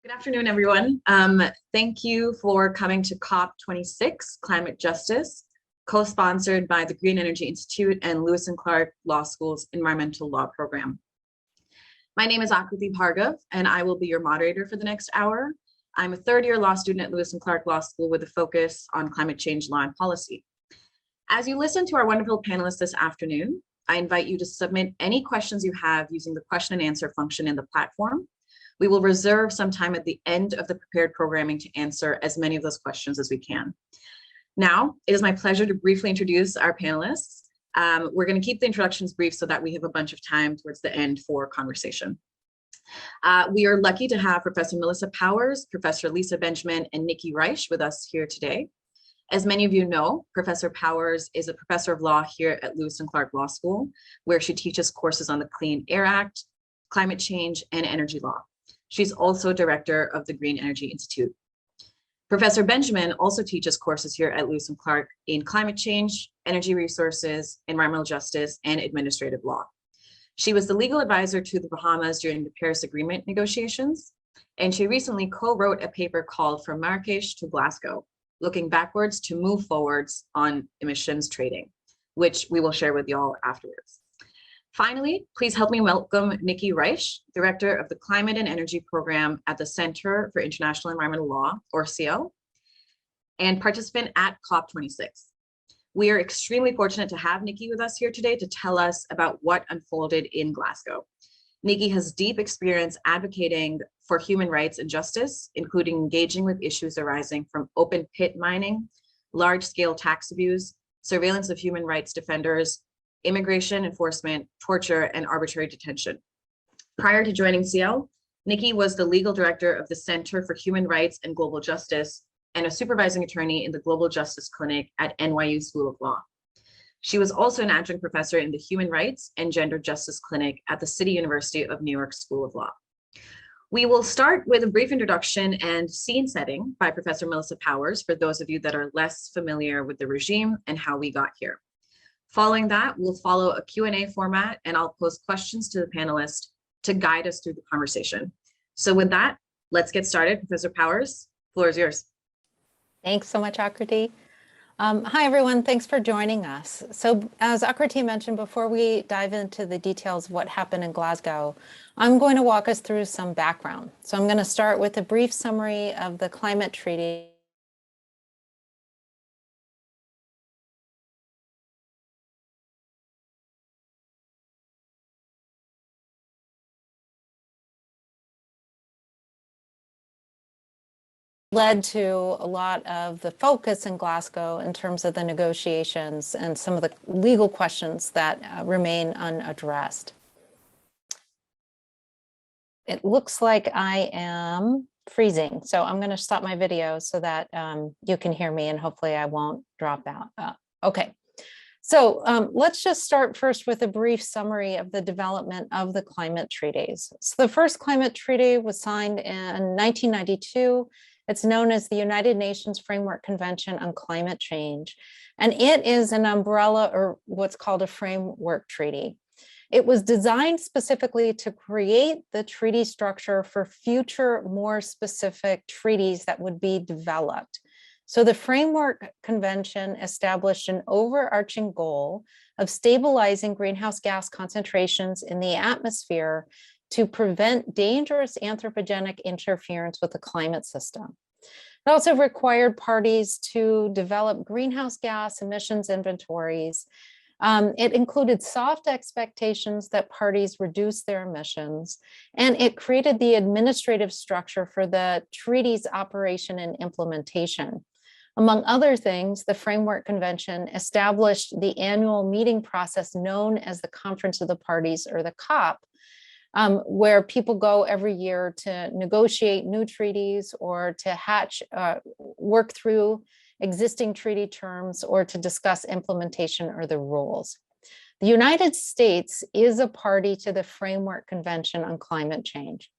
Good afternoon, everyone. Thank you for coming to COP26, Climate Justice, co-sponsored by the Green Energy Institute and Lewis and Clark Law School's Environmental Law Program. My name is Akriti Bhargav, and I will be your moderator for the next hour. I'm a third-year law student at Lewis and Clark Law School with a focus on climate change law and policy. As you listen to our wonderful panelists this afternoon, I invite you to submit any questions you have using the question and answer function in the platform. We will reserve some time at the end of the prepared programming to answer as many of those questions as we can. Now, it is my pleasure to briefly introduce our panelists. We're going to keep the introductions brief so that we have a bunch of time towards the end for conversation. We are lucky to have Professor Melissa Powers, Professor Lisa Benjamin, and Nikki Reich with us here today. As many of you know, Professor Powers is a professor of law here at Lewis and Clark Law School, where she teaches courses on the Clean Air Act, climate change, and energy law. She's also director of the Green Energy Institute. Professor Benjamin also teaches courses here at Lewis and Clark in climate change, energy resources, environmental justice, and administrative law. She was the legal advisor to the Bahamas during the Paris Agreement negotiations, and she recently co-wrote a paper called From Marrakesh to Glasgow, looking backwards to move forwards on emissions trading, which we will share with you all afterwards. Finally, please help me welcome Nikki Reich, Director of the Climate and Energy Program at the Center for International Environmental Law, or CO, and participant at COP26. We are extremely fortunate to have Nikki with us here today to tell us about what unfolded in Glasgow. Nikki has deep experience advocating for human rights and justice, including engaging with issues arising from open pit mining, large-scale tax abuse, surveillance of human rights defenders, immigration enforcement, torture, and arbitrary detention. Prior to joining CL, Nikki was the legal director of the Center for Human Rights and Global Justice and a supervising attorney in the Global Justice Clinic at NYU School of Law. She was also an adjunct professor in the Human Rights and Gender Justice Clinic at the City University of New York School of Law. We will start with a brief introduction and scene setting by Professor Melissa Powers for those of you that are less familiar with the regime and how we got here. Following that, we'll follow a Q&A format, and I'll pose questions to the panelists to guide us through the conversation. So with that, let's get started. Professor Powers, the floor is yours. Thanks so much, Akriti. Hi, everyone. Thanks for joining us. So as Akriti mentioned, before we dive into the details of what happened in Glasgow, I'm going to walk us through some background. So I'm going to start with a brief summary of the climate treaty led to a lot of the focus in Glasgow in terms of the negotiations and some of the legal questions that remain unaddressed. It looks like I am freezing, so I'm going to stop my video so that you can hear me and hopefully I won't drop out. Okay, so let's just start first with a brief summary of the development of the climate treaties. So the first climate treaty was signed in 1992. It's known as the United Nations Framework Convention on Climate Change, and it is an umbrella or what's called a framework treaty. It was designed specifically to create the treaty structure for future, more specific treaties that would be developed. So the Framework Convention established an overarching goal of stabilizing greenhouse gas concentrations in the atmosphere to prevent dangerous anthropogenic interference with the climate system. It also required parties to develop greenhouse gas emissions inventories. It included soft expectations that parties reduce their emissions, and it created the administrative structure for the treaty's operation and implementation. Among other things, the Framework Convention established the annual meeting process known as the Conference of the Parties, or the COP, where people go every year to negotiate new treaties or to work through existing treaty terms or to discuss implementation or the rules. The United States is a party to the Framework Convention on Climate Change.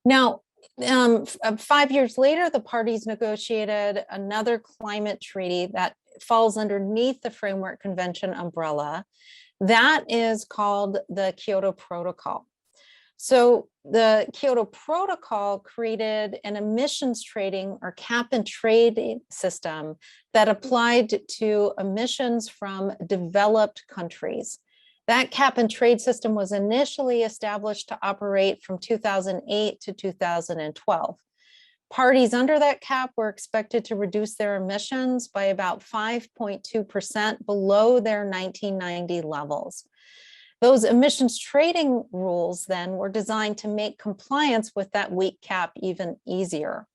Now, 5 years later, the parties negotiated another climate treaty that falls underneath the Framework Convention umbrella. That is called the Kyoto Protocol. So the Kyoto Protocol created an emissions trading or cap and trade system that applied to emissions from developed countries. That cap and trade system was initially established to operate from 2008 to 2012. Parties under that cap were expected to reduce their emissions by about 5.2% below their 1990 levels. Those emissions trading rules then were designed to make compliance with that weak cap even easier.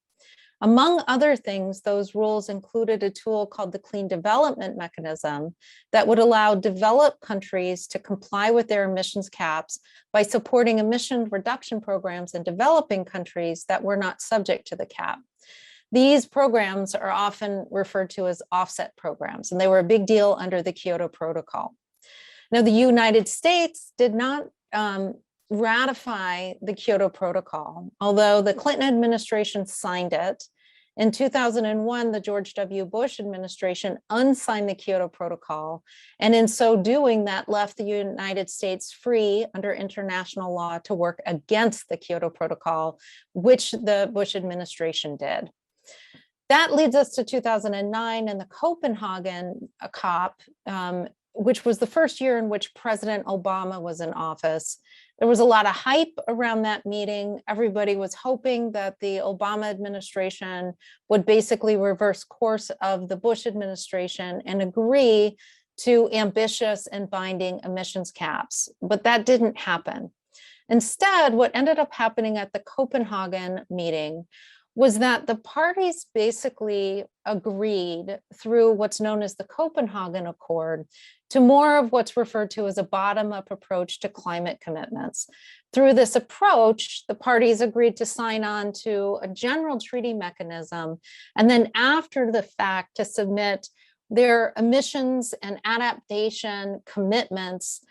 Among other things, those rules included a tool called the Clean Development Mechanism that would allow developed countries to comply with their emissions caps by supporting emission reduction programs in developing countries that were not subject to the cap. These programs are often referred to as offset programs, and they were a big deal under the Kyoto Protocol. Now, the United States did not ratify the Kyoto Protocol, although the Clinton administration signed it. In 2001, the George W. Bush administration unsigned the Kyoto Protocol, and in so doing, that left the United States free under international law to work against the Kyoto Protocol, which the Bush administration did. That leads us to 2009 and the Copenhagen COP, which was the first year in which President Obama was in office. There was a lot of hype around that meeting. Everybody was hoping that the Obama administration would basically reverse course of the Bush administration and agree to ambitious and binding emissions caps, but that didn't happen. Instead, what ended up happening at the Copenhagen meeting was that the parties basically agreed through what's known as the Copenhagen Accord to more of what's referred to as a bottom-up approach to climate commitments. Through this approach, the parties agreed to sign on to a general treaty mechanism, and then after the fact to submit their emissions and adaptation commitments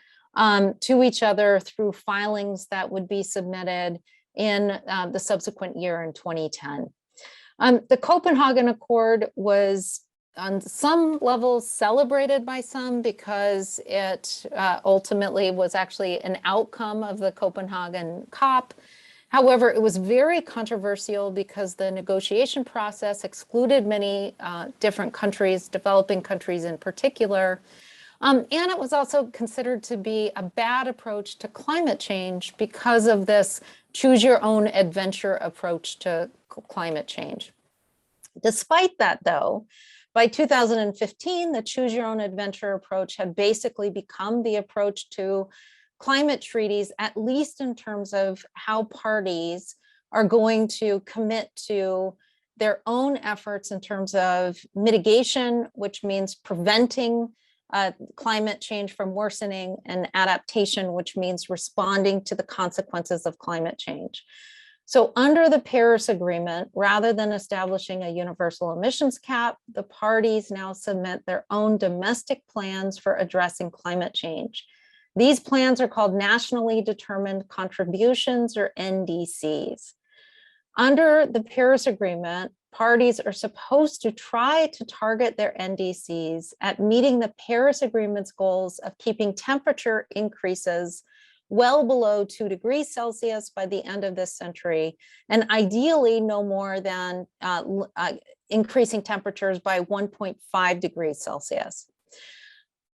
to each other through filings that would be submitted in the subsequent year in 2010. The Copenhagen Accord was on some levels celebrated by some because it ultimately was actually an outcome of the Copenhagen COP. However, it was very controversial because the negotiation process excluded many different countries, developing countries in particular. And it was also considered to be a bad approach to climate change because of this choose your own adventure approach to climate change. Despite that, though, by 2015, the choose your own adventure approach had basically become the approach to climate treaties, at least in terms of how parties are going to commit to their own efforts in terms of mitigation, which means preventing climate change from worsening, and adaptation, which means responding to the consequences of climate change. So under the Paris Agreement, rather than establishing a universal emissions cap, the parties now submit their own domestic plans for addressing climate change. These plans are called Nationally Determined Contributions, or NDCs. Under the Paris Agreement, parties are supposed to try to target their NDCs at meeting the Paris Agreement's goals of keeping temperature increases well below 2 degrees Celsius by the end of this century, and ideally no more than increasing temperatures by 1.5 degrees Celsius.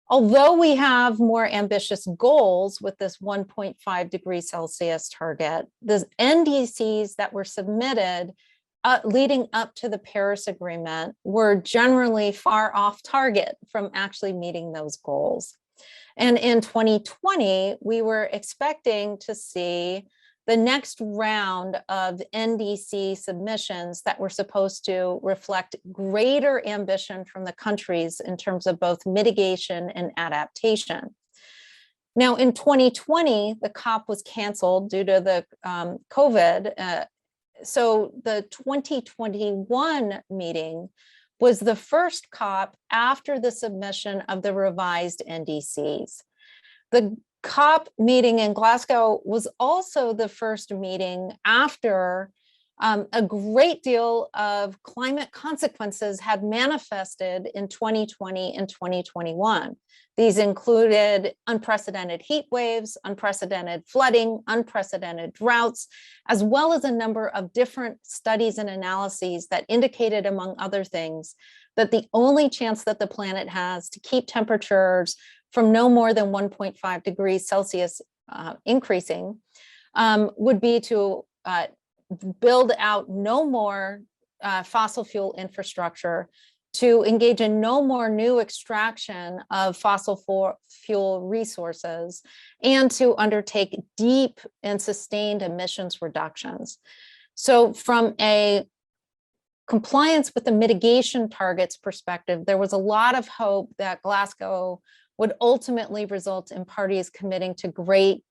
Although we have more ambitious goals with this 1.5 degrees Celsius target, the NDCs that were submitted leading up to the Paris Agreement were generally far off target from actually meeting those goals. And in 2020, we were expecting to see the next round of NDC submissions that were supposed to reflect greater ambition from the countries in terms of both mitigation and adaptation. Now, in 2020, the COP was canceled due to the COVID. So the 2021 meeting was the first COP after the submission of the revised NDCs. The COP meeting in Glasgow was also the first meeting after A great deal of climate consequences have manifested in 2020 and 2021. These included unprecedented heat waves, unprecedented flooding, unprecedented droughts, as well as a number of different studies and analyses that indicated, among other things, that the only chance that the planet has to keep temperatures from no more than 1.5 degrees Celsius increasing would be to build out no more fossil fuel infrastructure, to engage in no more new extraction of fossil fuel resources, and to undertake deep and sustained emissions reductions. So from a compliance with the mitigation targets perspective, there was a lot of hope that Glasgow would ultimately result in parties committing to a great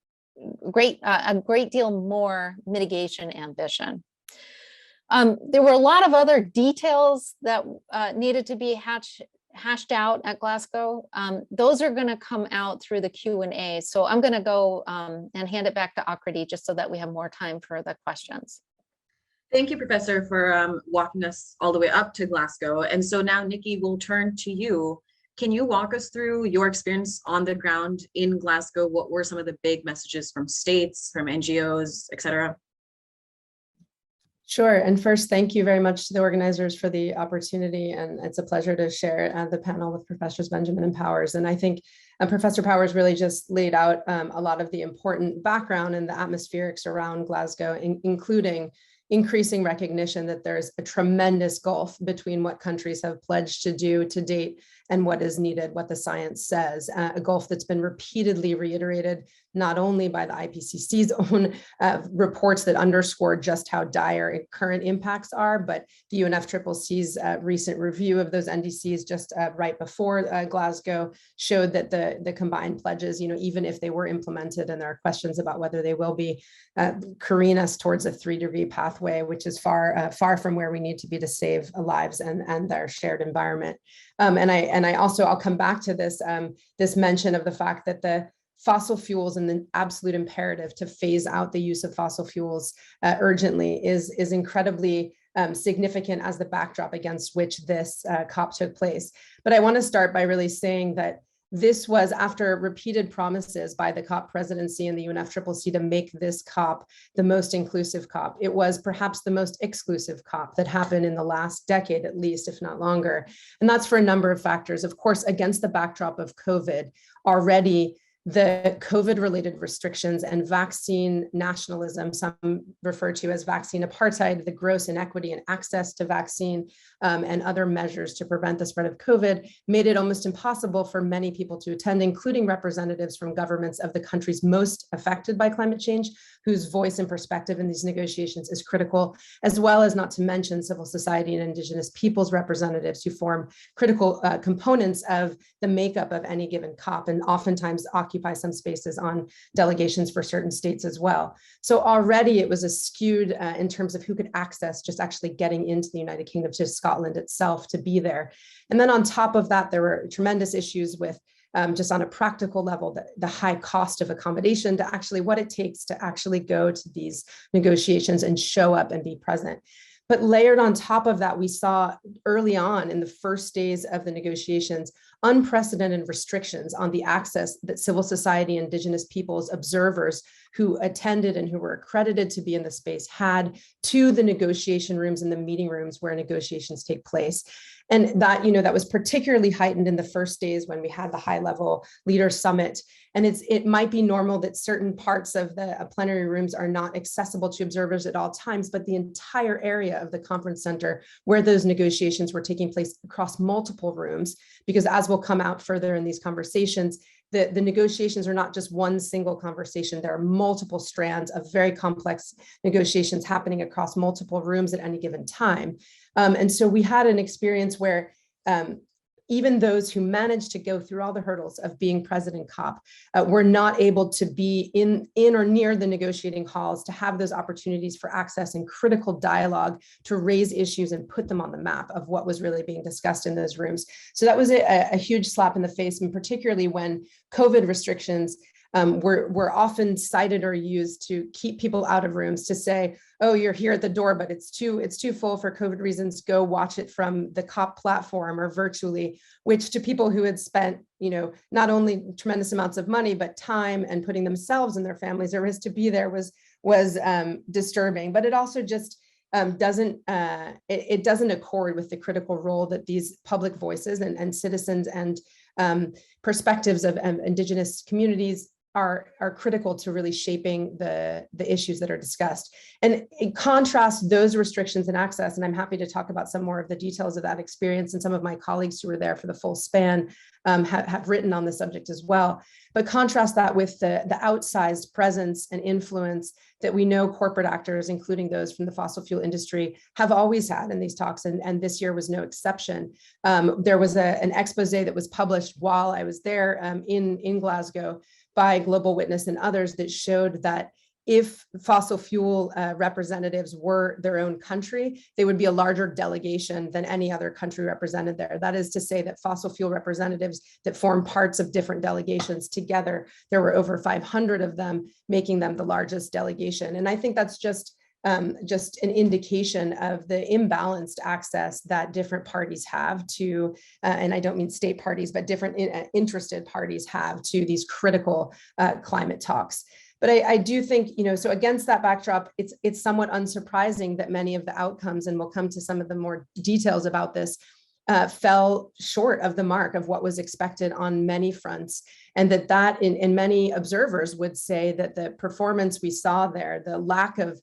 deal more mitigation ambition. There were a lot of other details that needed to be hashed out at Glasgow. Those are going to come out through the Q&A. So I'm going to go and hand it back to Akriti just so that we have more time for the questions. Thank you, Professor, for walking us all the way up to Glasgow. And so now, Nikki, we'll turn to you. Can you walk us through your experience on the ground in Glasgow? What were some of the big messages from states, from NGOs, et cetera? Sure. And first, thank you very much to the organizers for the opportunity. And it's a pleasure to share the panel with Professors Benjamin and Powers. And I think Professor Powers really just laid out a lot of the important background and the atmospherics around Glasgow, including increasing recognition that there's a tremendous gulf between what countries have pledged to do to date and what is needed, what the science says, a gulf that's been repeatedly reiterated, not only by the IPCC's own reports that underscore just how dire current impacts are, but the UNFCCC's recent review of those NDCs just right before Glasgow showed that the combined pledges, even if they were implemented, and there are questions about whether they will be, careen us towards a 3-degree pathway, which is far from where we need to be to save lives and their shared environment. I'll come back to this, this mention of the fact that the fossil fuels and the absolute imperative to phase out the use of fossil fuels urgently is incredibly significant as the backdrop against which this COP took place. But I want to start by really saying that this was after repeated promises by the COP presidency and the UNFCCC to make this COP the most inclusive COP. It was perhaps the most exclusive COP that happened in the last decade, at least, if not longer. And that's for a number of factors. Of course, against the backdrop of COVID, already the COVID-related restrictions and vaccine nationalism, some refer to as vaccine apartheid, the gross inequity in access to vaccine and other measures to prevent the spread of COVID, made it almost impossible for many people to attend, including representatives from governments of the countries most affected by climate change, whose voice and perspective in these negotiations is critical, as well as not to mention civil society and Indigenous peoples representatives who form critical components of the makeup of any given COP and oftentimes occupy some spaces on delegations for certain states as well. So already it was skewed in terms of who could access just actually getting into the United Kingdom, to Scotland itself, to be there. And then on top of that, there were tremendous issues with just on a practical level, the high cost of accommodation, to actually what it takes to actually go to these negotiations and show up and be present. But layered on top of that, we saw early on in the first days of the negotiations, unprecedented restrictions on the access that civil society, Indigenous peoples, observers who attended and who were accredited to be in the space had to the negotiation rooms and the meeting rooms where negotiations take place. And that, that was particularly heightened in the first days when we had the high-level leaders summit. And it might be normal that certain parts of the plenary rooms are not accessible to observers at all times, but the entire area of the conference center where those negotiations were taking place across multiple rooms, because as will come out further in these conversations, the negotiations are not just one single conversation. There are multiple strands of very complex negotiations happening across multiple rooms at any given time. And so we had an experience where even those who managed to go through all the hurdles of being President COP were not able to be in or near the negotiating halls to have those opportunities for access and critical dialogue to raise issues and put them on the map of what was really being discussed in those rooms. So that was a huge slap in the face, and particularly when COVID restrictions were often cited or used to keep people out of rooms, to say, oh, you're here at the door, but it's too full for COVID reasons. Go watch it from the COP platform or virtually, which to people who had spent, not only tremendous amounts of money, but time and putting themselves and their families at risk to be there was disturbing. But it also just doesn't accord with the critical role that these public voices and citizens and perspectives of Indigenous communities are critical to really shaping the issues that are discussed. And in contrast, those restrictions and access, and I'm happy to talk about some more of the details of that experience, and some of my colleagues who were there for the full span have written on the subject as well. But contrast that with the outsized presence and influence that we know corporate actors, including those from the fossil fuel industry, have always had in these talks, and this year was no exception. There was an expose that was published while I was there in Glasgow by Global Witness and others that showed that if fossil fuel representatives were their own country, they would be a larger delegation than any other country represented there. That is to say that fossil fuel representatives that form parts of different delegations together, there were over 500 of them, making them the largest delegation. And I think that's just an indication of the imbalanced access that different parties have to, and I don't mean state parties, but different interested parties have to these critical climate talks. But I do think, so against that backdrop, it's somewhat unsurprising that many of the outcomes, and we'll come to some of the more details about this, fell short of the mark of what was expected on many fronts. And that in many observers would say that the performance we saw there, the lack of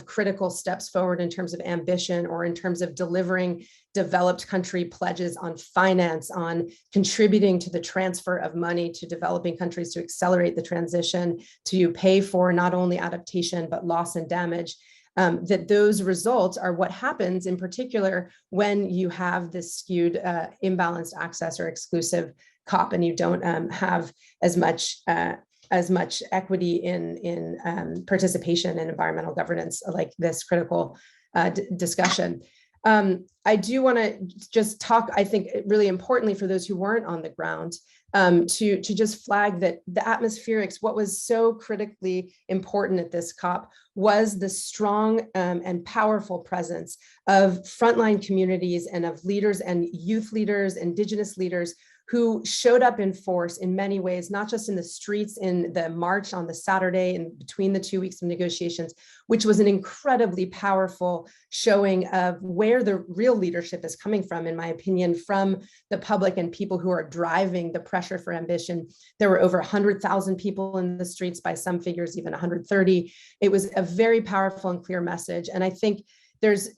critical steps forward in terms of ambition or in terms of delivering developed country pledges on finance, on contributing to the transfer of money to developing countries to accelerate the transition, to pay for not only adaptation, but loss and damage, that those results are what happens in particular when you have this skewed imbalanced access or exclusive COP, and you don't have as much equity in participation in environmental governance like this critical discussion. I do want to just talk, I think really importantly for those who weren't on the ground, to just flag that the atmospherics, what was so critically important at this COP was the strong and powerful presence of frontline communities and of leaders and youth leaders, Indigenous leaders, who showed up in force in many ways, not just in the streets in the march on the Saturday and between the 2 weeks of negotiations, which was an incredibly powerful showing of where the real leadership is coming from, in my opinion, from the public and people who are driving the pressure for ambition. There were over 100,000 people in the streets, by some figures, even 130. It was a very powerful and clear message. And I think there's,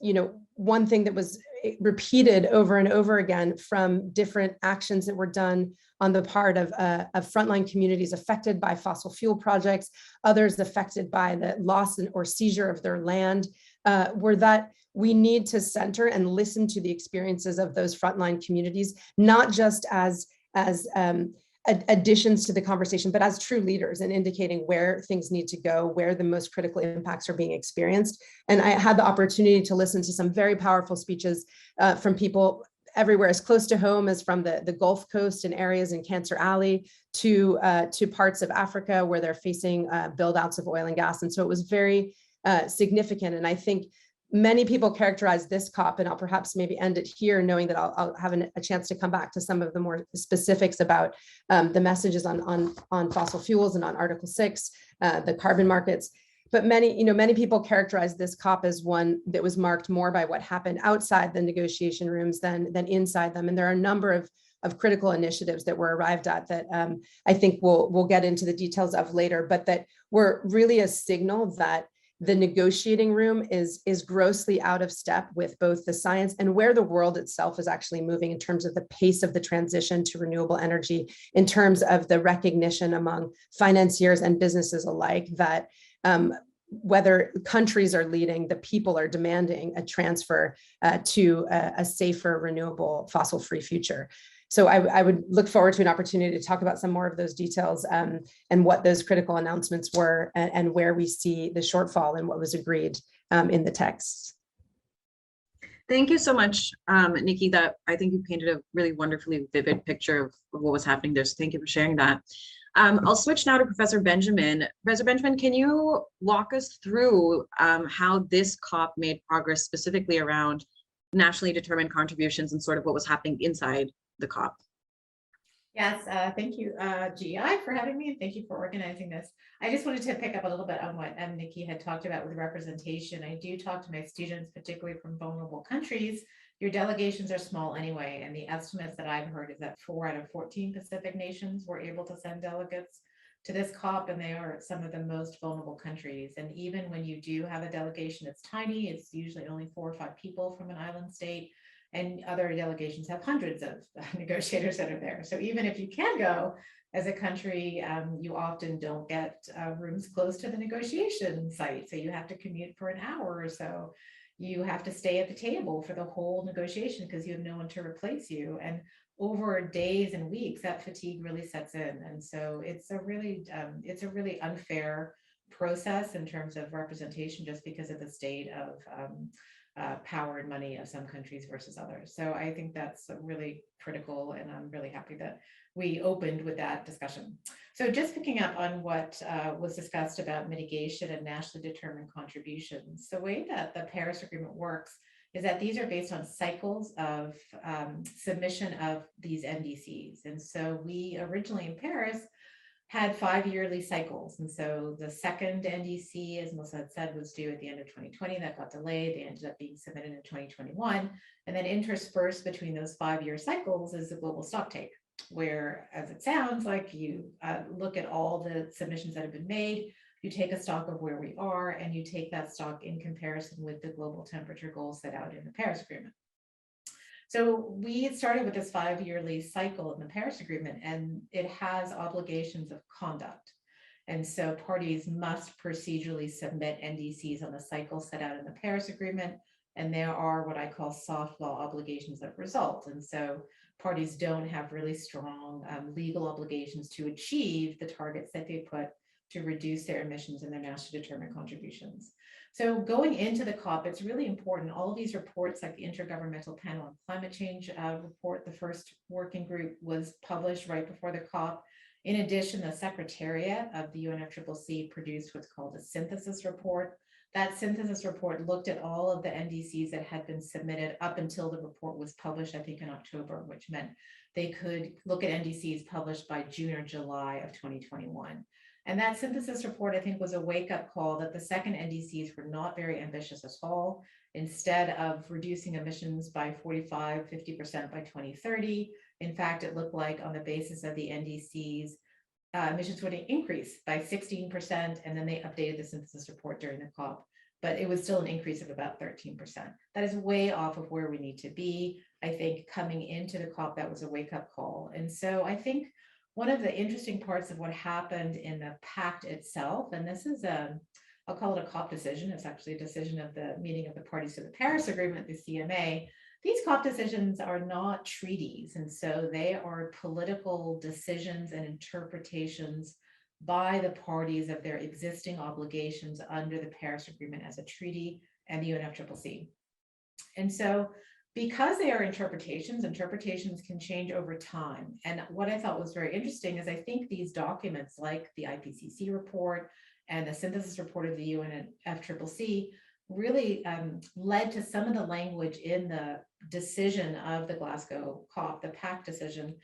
one thing that was repeated over and over again from different actions that were done on the part of frontline communities affected by fossil fuel projects, others affected by the loss or seizure of their land, were that we need to center and listen to the experiences of those frontline communities, not just as additions to the conversation, but as true leaders and indicating where things need to go, where the most critical impacts are being experienced. And I had the opportunity to listen to some very powerful speeches from people everywhere, as close to home as from the Gulf Coast and areas in Cancer Alley to parts of Africa where they're facing build outs of oil and gas. And so it was very significant. And I think many people characterize this COP, and I'll perhaps maybe end it here, knowing that I'll have a chance to come back to some of the more specifics about the messages on fossil fuels and on Article 6, the carbon markets. But many people characterize this COP as one that was marked more by what happened outside the negotiation rooms than inside them. And there are a number of critical initiatives that were arrived at that I think we'll get into the details of later, but that were really a signal that the negotiating room is grossly out of step with both the science and where the world itself is actually moving in terms of the pace of the transition to renewable energy, in terms of the recognition among financiers and businesses alike that whether countries are leading, the people are demanding a transfer to a safer, renewable, fossil-free future. So I would look forward to an opportunity to talk about some more of those details and what those critical announcements were and where we see the shortfall in what was agreed in the text. Thank you so much, Nikki. That I think you painted a really wonderfully vivid picture of what was happening there. So thank you for sharing that. I'll switch now to Professor Benjamin. Professor Benjamin, can you walk us through how this COP made progress specifically around nationally determined contributions and sort of what was happening inside the COP? Yes, thank you, GI, for having me, and thank you for organizing this. I just wanted to pick up a little bit on what Nikki had talked about with representation. I do talk to my students, particularly from vulnerable countries. Your delegations are small anyway, and the estimates that I've heard is that 4 out of 14 Pacific nations were able to send delegates to this COP, and they are some of the most vulnerable countries. And even when you do have a delegation that's tiny, it's usually only 4 or 5 people from an island state. And other delegations have hundreds of negotiators that are there. So even if you can go as a country, you often don't get rooms close to the negotiation site. So you have to commute for an hour or so. You have to stay at the table for the whole negotiation because you have no one to replace you. And over days and weeks, that fatigue really sets in. And so it's a really unfair process in terms of representation, just because of the state of power and money of some countries versus others. So I think that's really critical, and I'm really happy that we opened with that discussion. So just picking up on what was discussed about mitigation and nationally determined contributions, the way that the Paris Agreement works is that these are based on cycles of submission of these NDCs. And so we originally in Paris had 5 yearly cycles. And so the second NDC, as Melissa had said, was due at the end of 2020. That got delayed. They ended up being submitted in 2021. And then interspersed between those 5-year cycles is the global stocktake, where, as it sounds like, you look at all the submissions that have been made, you take a stock of where we are, and you take that stock in comparison with the global temperature goals set out in the Paris Agreement. So we started with this 5-yearly cycle in the Paris Agreement, and it has obligations of conduct. And so parties must procedurally submit NDCs on the cycle set out in the Paris Agreement. And there are what I call soft law obligations that result. And so parties don't have really strong legal obligations to achieve the targets that they put to reduce their emissions and their nationally determined contributions. So going into the COP, it's really important. All of these reports, like the Intergovernmental Panel on Climate Change report, the first working group, was published right before the COP. In addition, the Secretariat of the UNFCCC produced what's called a synthesis report. That synthesis report looked at all of the NDCs that had been submitted up until the report was published, I think in October, which meant they could look at NDCs published by June or July of 2021. And that synthesis report, I think, was a wake-up call that the second NDCs were not very ambitious at all. Instead of reducing emissions by 45–50% by 2030, in fact, it looked like on the basis of the NDCs, emissions would increase by 16%, and then they updated the synthesis report during the COP, but it was still an increase of about 13%. That is way off of where we need to be. I think coming into the COP, that was a wake-up call. And so I think one of the interesting parts of what happened in the pact itself, and this is I'll call it a COP decision. It's actually a decision of the meeting of the parties to the Paris Agreement, the CMA. These COP decisions are not treaties, and so they are political decisions and interpretations by the parties of their existing obligations under the Paris Agreement as a treaty and the UNFCCC. And so because they are interpretations can change over time. And what I thought was very interesting is I think these documents like the IPCC report and the synthesis report of the UNFCCC really led to some of the language in the decision of the Glasgow COP, the pact decision,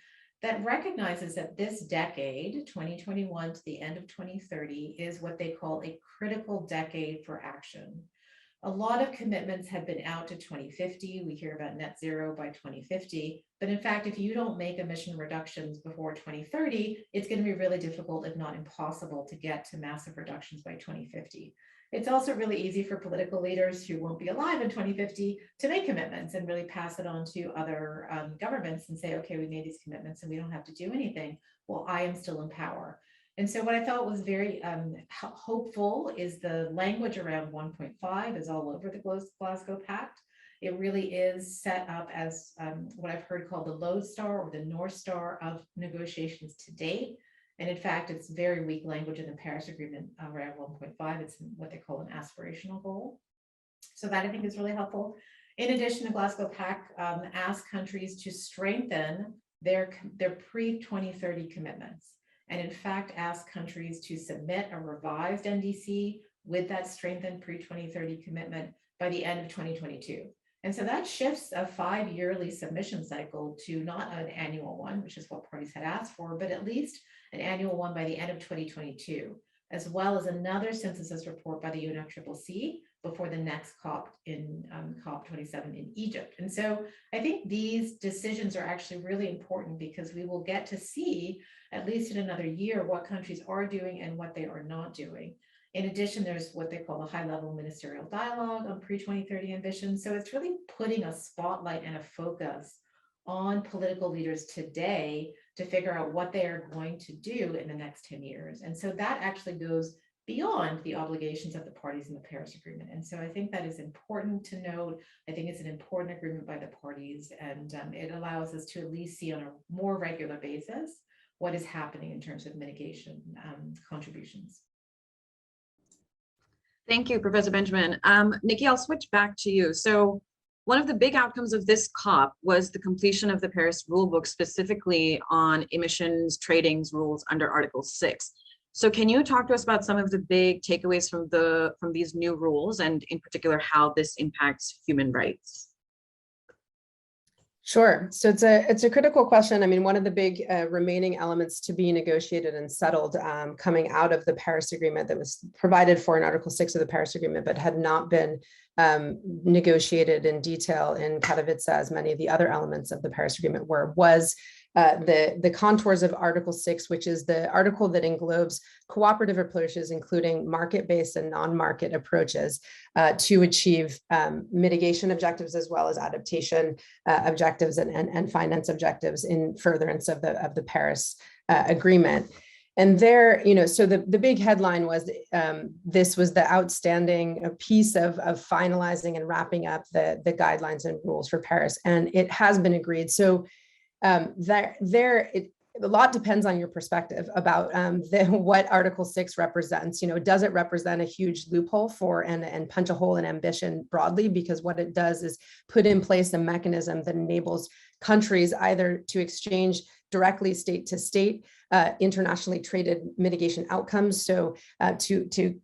that recognizes that this decade, 2021 to the end of 2030, is what they call a critical decade for action. A lot of commitments have been out to 2050. We hear about net zero by 2050, but in fact, if you don't make emission reductions before 2030, it's going to be really difficult, if not impossible, to get to massive reductions by 2050. It's also really easy for political leaders who won't be alive in 2050 to make commitments and really pass it on to other governments and say, okay, we made these commitments and we don't have to do anything. Well, I am still in power. And so what I thought was very hopeful is the language around 1.5 is all over the Glasgow Pact. It really is set up as what I've heard called the lodestar or the North Star of negotiations to date. And in fact, it's very weak language in the Paris Agreement around 1.5. It's what they call an aspirational goal. So that I think is really helpful. In addition, the Glasgow Pact asks countries to strengthen their pre-2030 commitments. and in fact asked countries to submit a revised NDC with that strengthened pre-2030 commitment by the end of 2022. And so that shifts a 5-yearly submission cycle to not an annual one, which is what parties had asked for, but at least an annual one by the end of 2022, as well as another synthesis report by the UNFCCC before the next COP in COP27 in Egypt. And so I think these decisions are actually really important because we will get to see, at least in another year, what countries are doing and what they are not doing. In addition, there's what they call the high-level ministerial dialogue on pre-2030 ambitions. So it's really putting a spotlight and a focus on political leaders today to figure out what they are going to do in the next 10 years. And so that actually goes beyond the obligations of the parties in the Paris Agreement. And so I think that is important to note. I think it's an important agreement by the parties, and it allows us to at least see on a more regular basis what is happening in terms of mitigation contributions. Thank you, Professor Benjamin. Nikki, I'll switch back to you. So one of the big outcomes of this COP was the completion of the Paris Rulebook, specifically on emissions tradings rules under Article 6. So can you talk to us about some of the big takeaways from these new rules, and in particular how this impacts human rights? Sure. So it's a critical question. I mean, one of the big remaining elements to be negotiated and settled coming out of the Paris Agreement that was provided for in Article 6 of the Paris Agreement, but had not been negotiated in detail in Katowice, as many of the other elements of the Paris Agreement were, was the contours of Article 6, which is the article that englobes cooperative approaches, including market-based and non-market approaches to achieve mitigation objectives as well as adaptation objectives and finance objectives in furtherance of the Paris Agreement. And there, so the big headline was this was the outstanding piece of finalizing and wrapping up the guidelines and rules for Paris, and it has been agreed. So a lot depends on your perspective about what Article 6 represents. Does it represent a huge loophole for and punch a hole in ambition broadly? Because what it does is put in place a mechanism that enables countries either to exchange directly state to state internationally traded mitigation outcomes, so to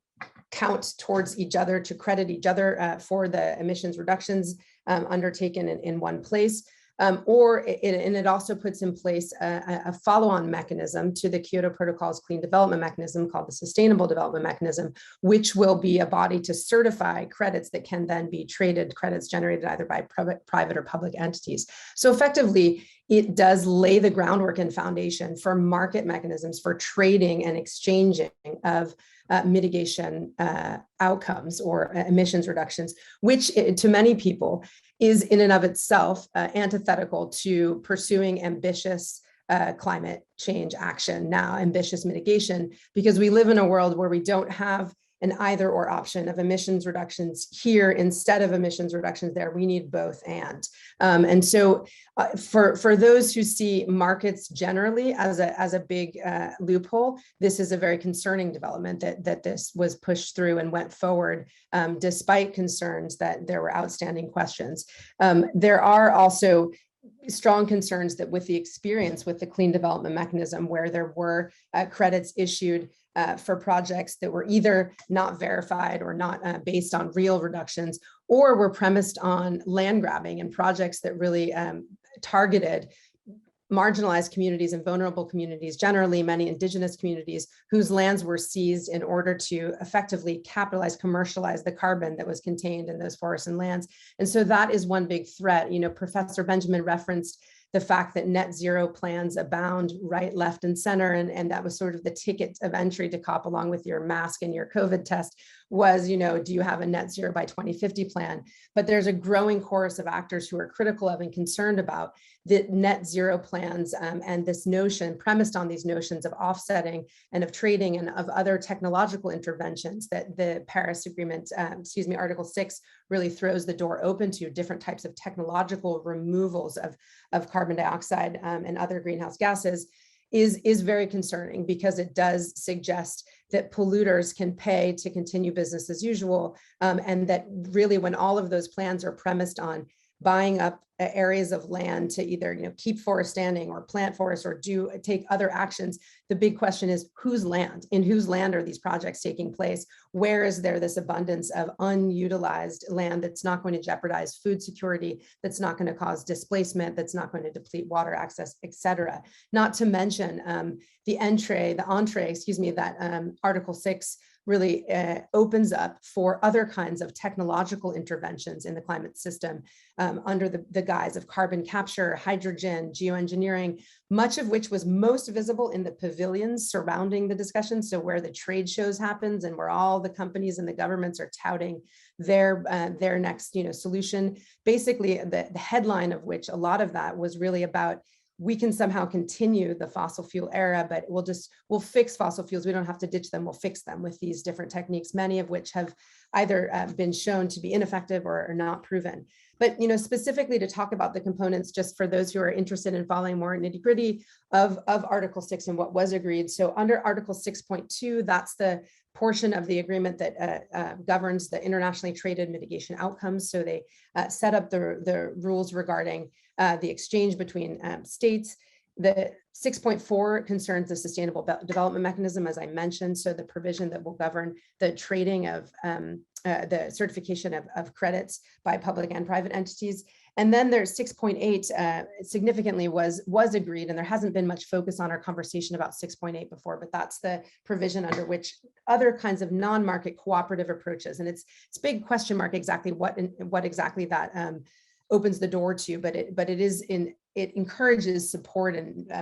count towards each other, to credit each other for the emissions reductions undertaken in one place. And it also puts in place a follow-on mechanism to the Kyoto Protocol's clean development mechanism called the Sustainable Development Mechanism, which will be a body to certify credits that can then be traded, credits generated either by private or public entities. So effectively, it does lay the groundwork and foundation for market mechanisms for trading and exchanging of mitigation outcomes or emissions reductions, which to many people is in and of itself antithetical to pursuing ambitious climate change action now, ambitious mitigation, because we live in a world where we don't have an either or option of emissions reductions here instead of emissions reductions there. We need both and. And so for those who see markets generally as a big loophole, this is a very concerning development that this was pushed through and went forward despite concerns that there were outstanding questions. There are also strong concerns that with the experience with the clean development mechanism, where there were credits issued for projects that were either not verified or not based on real reductions, or were premised on land grabbing and projects that really targeted marginalized communities and vulnerable communities, generally many indigenous communities whose lands were seized in order to effectively capitalize, commercialize the carbon that was contained in those forests and lands. And so that is one big threat. Professor Benjamin referenced the fact that net zero plans abound right, left, and center. And that was sort of the ticket of entry to COP, along with your mask and your COVID test, was, do you have a net zero by 2050 plan? But there's a growing chorus of actors who are critical of and concerned about the net zero plans and this notion, premised on these notions of offsetting and of trading and of other technological interventions that the Paris Agreement, Article 6 really throws the door open to, different types of technological removals of carbon dioxide and other greenhouse gases, is very concerning, because it does suggest that polluters can pay to continue business as usual, and that really when all of those plans are premised on buying up areas of land to either, keep forest standing or plant forests or take other actions. The big question is whose land? In whose land are these projects taking place? Where is there this abundance of unutilized land that's not going to jeopardize food security, that's not going to cause displacement, that's not going to deplete water access, et cetera? Not to mention the entree, that Article 6 really opens up for other kinds of technological interventions in the climate system under the guise of carbon capture, hydrogen, geoengineering, much of which was most visible in the pavilions surrounding the discussion. So where the trade shows happens and where all the companies and the governments are touting their next solution. Basically, the headline of which a lot of that was really about, we can somehow continue the fossil fuel era, but we'll fix fossil fuels. We don't have to ditch them. We'll fix them with these different techniques, many of which have either been shown to be ineffective or not proven. But specifically to talk about the components, just for those who are interested in following more nitty-gritty of Article 6 and what was agreed. So under Article 6.2, that's the portion of the agreement that governs the internationally traded mitigation outcomes. So they set up the rules regarding the exchange between states. The 6.4 concerns the Sustainable Development Mechanism, as I mentioned, so the provision that will govern the trading of the certification of credits by public and private entities. And then there's 6.8 significantly was agreed, and there hasn't been much focus on our conversation about 6.8 before, but that's the provision under which other kinds of non-market cooperative approaches, and it's a big question mark exactly what exactly that opens the door to, but it encourages support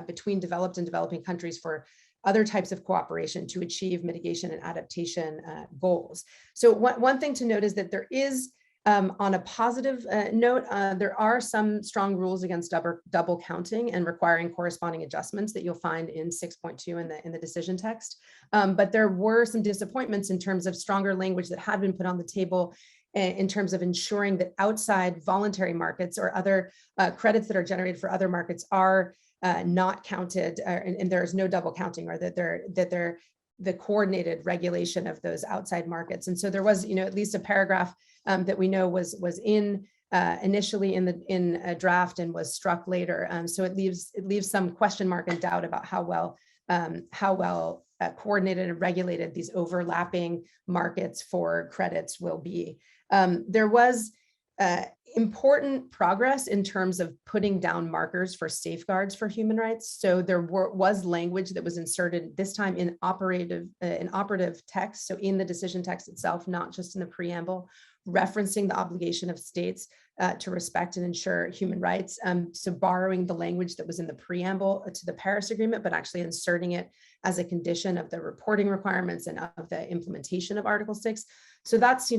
between developed and developing countries for other types of cooperation to achieve mitigation and adaptation goals. So one thing to note is that there is, on a positive note, there are some strong rules against double counting and requiring corresponding adjustments that you'll find in 6.2 in the decision text. But there were some disappointments in terms of stronger language that had been put on the table in terms of ensuring that outside voluntary markets or other credits that are generated for other markets are not counted, and there is no double counting, or that they're the coordinated regulation of those outside markets. And so there was, at least a paragraph that we know was in initially in a draft and was struck later. So it leaves some question mark and doubt about how well coordinated and regulated these overlapping markets for credits will be. There was important progress in terms of putting down markers for safeguards for human rights. So there was language that was inserted this time in operative text, so in the decision text itself, not just in the preamble, referencing the obligation of states to respect and ensure human rights. So borrowing the language that was in the preamble to the Paris Agreement, but actually inserting it as a condition of the reporting requirements and of the implementation of Article 6. So that's,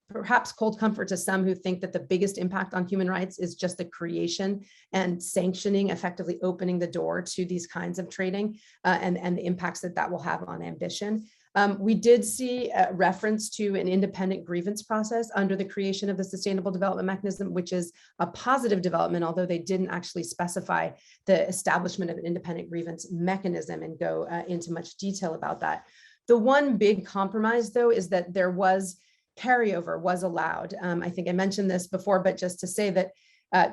perhaps cold comfort to some who think that the biggest impact on human rights is just the creation and sanctioning, effectively opening the door to these kinds of trading and the impacts that will have on ambition. We did see a reference to an independent grievance process under the creation of the Sustainable Development Mechanism, which is a positive development, although they didn't actually specify the establishment of an independent grievance mechanism and go into much detail about that. The one big compromise, though, is that there was carryover was allowed. I think I mentioned this before, but just to say that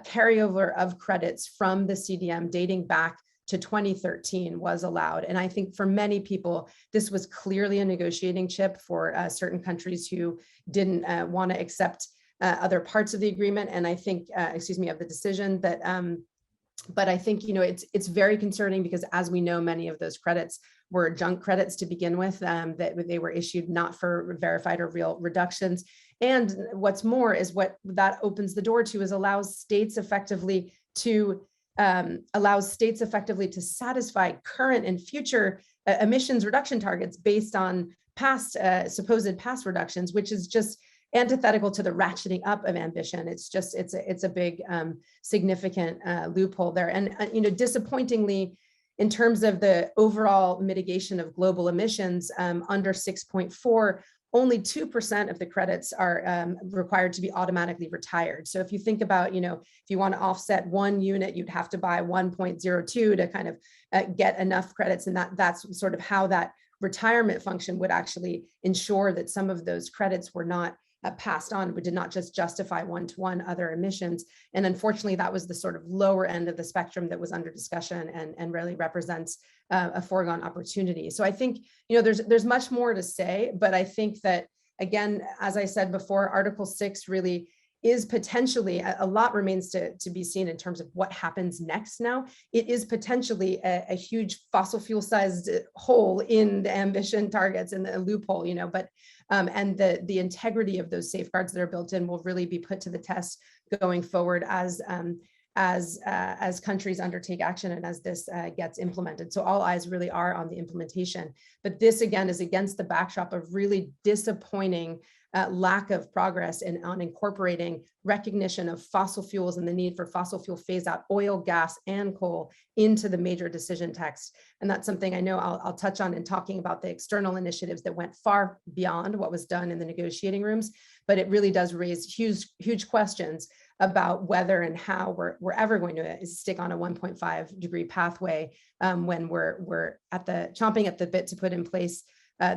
carryover of credits from the CDM dating back to 2013 was allowed. And I think for many people, this was clearly a negotiating chip for certain countries who didn't want to accept other parts of the agreement. And I think, of the decision that, but I think, it's very concerning because, as we know, many of those credits were junk credits to begin with, that they were issued not for verified or real reductions. And what's more is what that opens the door to is allows states effectively to satisfy current and future emissions reduction targets based on supposed past reductions, which is just antithetical to the ratcheting up of ambition. It's a big significant loophole there. And disappointingly, in terms of the overall mitigation of global emissions under 6.4, only 2% of the credits are required to be automatically retired. So if you think about, if you want to offset one unit, you'd have to buy 1.02 to kind of get enough credits. And that's sort of how that retirement function would actually ensure that some of those credits were not passed on, but did not just justify one-to-one other emissions. And unfortunately, that was the sort of lower end of the spectrum that was under discussion and really represents a foregone opportunity. So I think, there's much more to say, but I think that, again, as I said before, Article 6 really is potentially, a lot remains to be seen in terms of what happens next now. It is potentially a huge fossil fuel sized hole in the ambition targets and the loophole, but and the integrity of those safeguards that are built in will really be put to the test going forward as countries undertake action and as this gets implemented. So all eyes really are on the implementation. But this, again, is against the backdrop of really disappointing lack of progress on incorporating recognition of fossil fuels and the need for fossil fuel phase out oil, gas, and coal into the major decision text. And that's something I know I'll touch on in talking about the external initiatives that went far beyond what was done in the negotiating rooms, but it really does raise huge questions about whether and how we're ever going to stick on a 1.5 degree pathway when we're chomping at the bit to put in place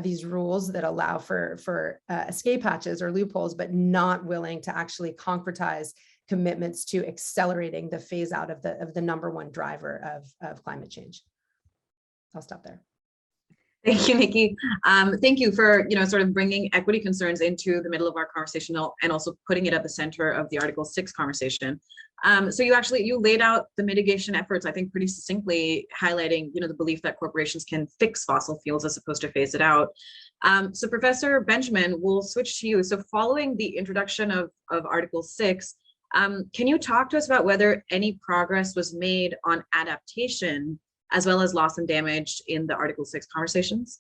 these rules that allow for escape hatches or loopholes, but not willing to actually concretize commitments to accelerating the phase out of the number one driver of climate change. I'll stop there. Thank you, Nikki. Thank you for sort of bringing equity concerns into the middle of our conversation and also putting it at the center of the Article 6 conversation. So you laid out the mitigation efforts, I think, pretty succinctly, highlighting the belief that corporations can fix fossil fuels as opposed to phase it out. So Professor Benjamin, we'll switch to you. So following the introduction of Article 6, can you talk to us about whether any progress was made on adaptation as well as loss and damage in the Article 6 conversations?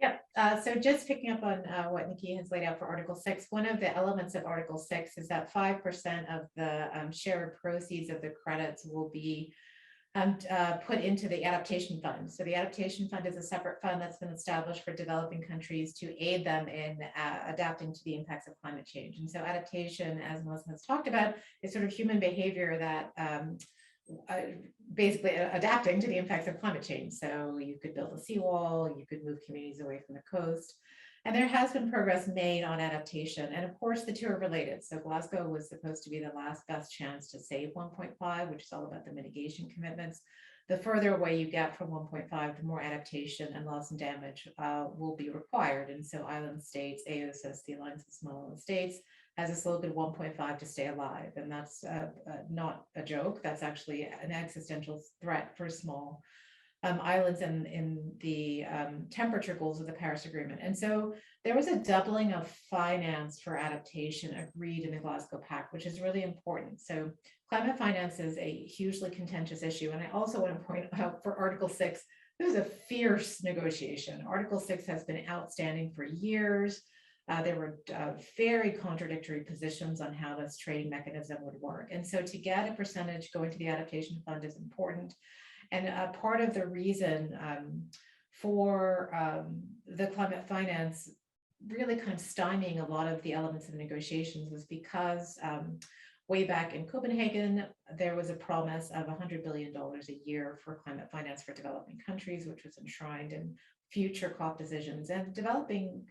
Yep. So just picking up on what Nikki has laid out for Article 6, one of the elements of Article 6 is that 5% of the shared proceeds of the credits will be put into the Adaptation Fund. So the Adaptation Fund is a separate fund that's been established for developing countries to aid them in adapting to the impacts of climate change. And so adaptation, as Melissa has talked about, is sort of human behavior that basically adapting to the impacts of climate change. So you could build a seawall, you could move communities away from the coast. And there has been progress made on adaptation. And of course, the two are related. So Glasgow was supposed to be the last best chance to save 1.5, which is all about the mitigation commitments. The further away you get from 1.5, the more adaptation and loss and damage will be required. And so island states, AOSIS, the Alliance of Small Island States, has a slogan 1.5 to stay alive. And that's not a joke. That's actually an existential threat for small islands in the temperature goals of the Paris Agreement. And so there was a doubling of finance for adaptation agreed in the Glasgow Pact, which is really important. So climate finance is a hugely contentious issue. And I also want to point out for Article 6, it was a fierce negotiation. Article 6 has been outstanding for years. There were very contradictory positions on how this trading mechanism would work. And so to get a percentage going to the adaptation fund is important. And part of the reason for the climate finance really kind of stymieing a lot of the elements of the negotiations was because way back in Copenhagen, there was a promise of $100 billion a year for climate finance for developing countries, which was enshrined in future COP decisions and developing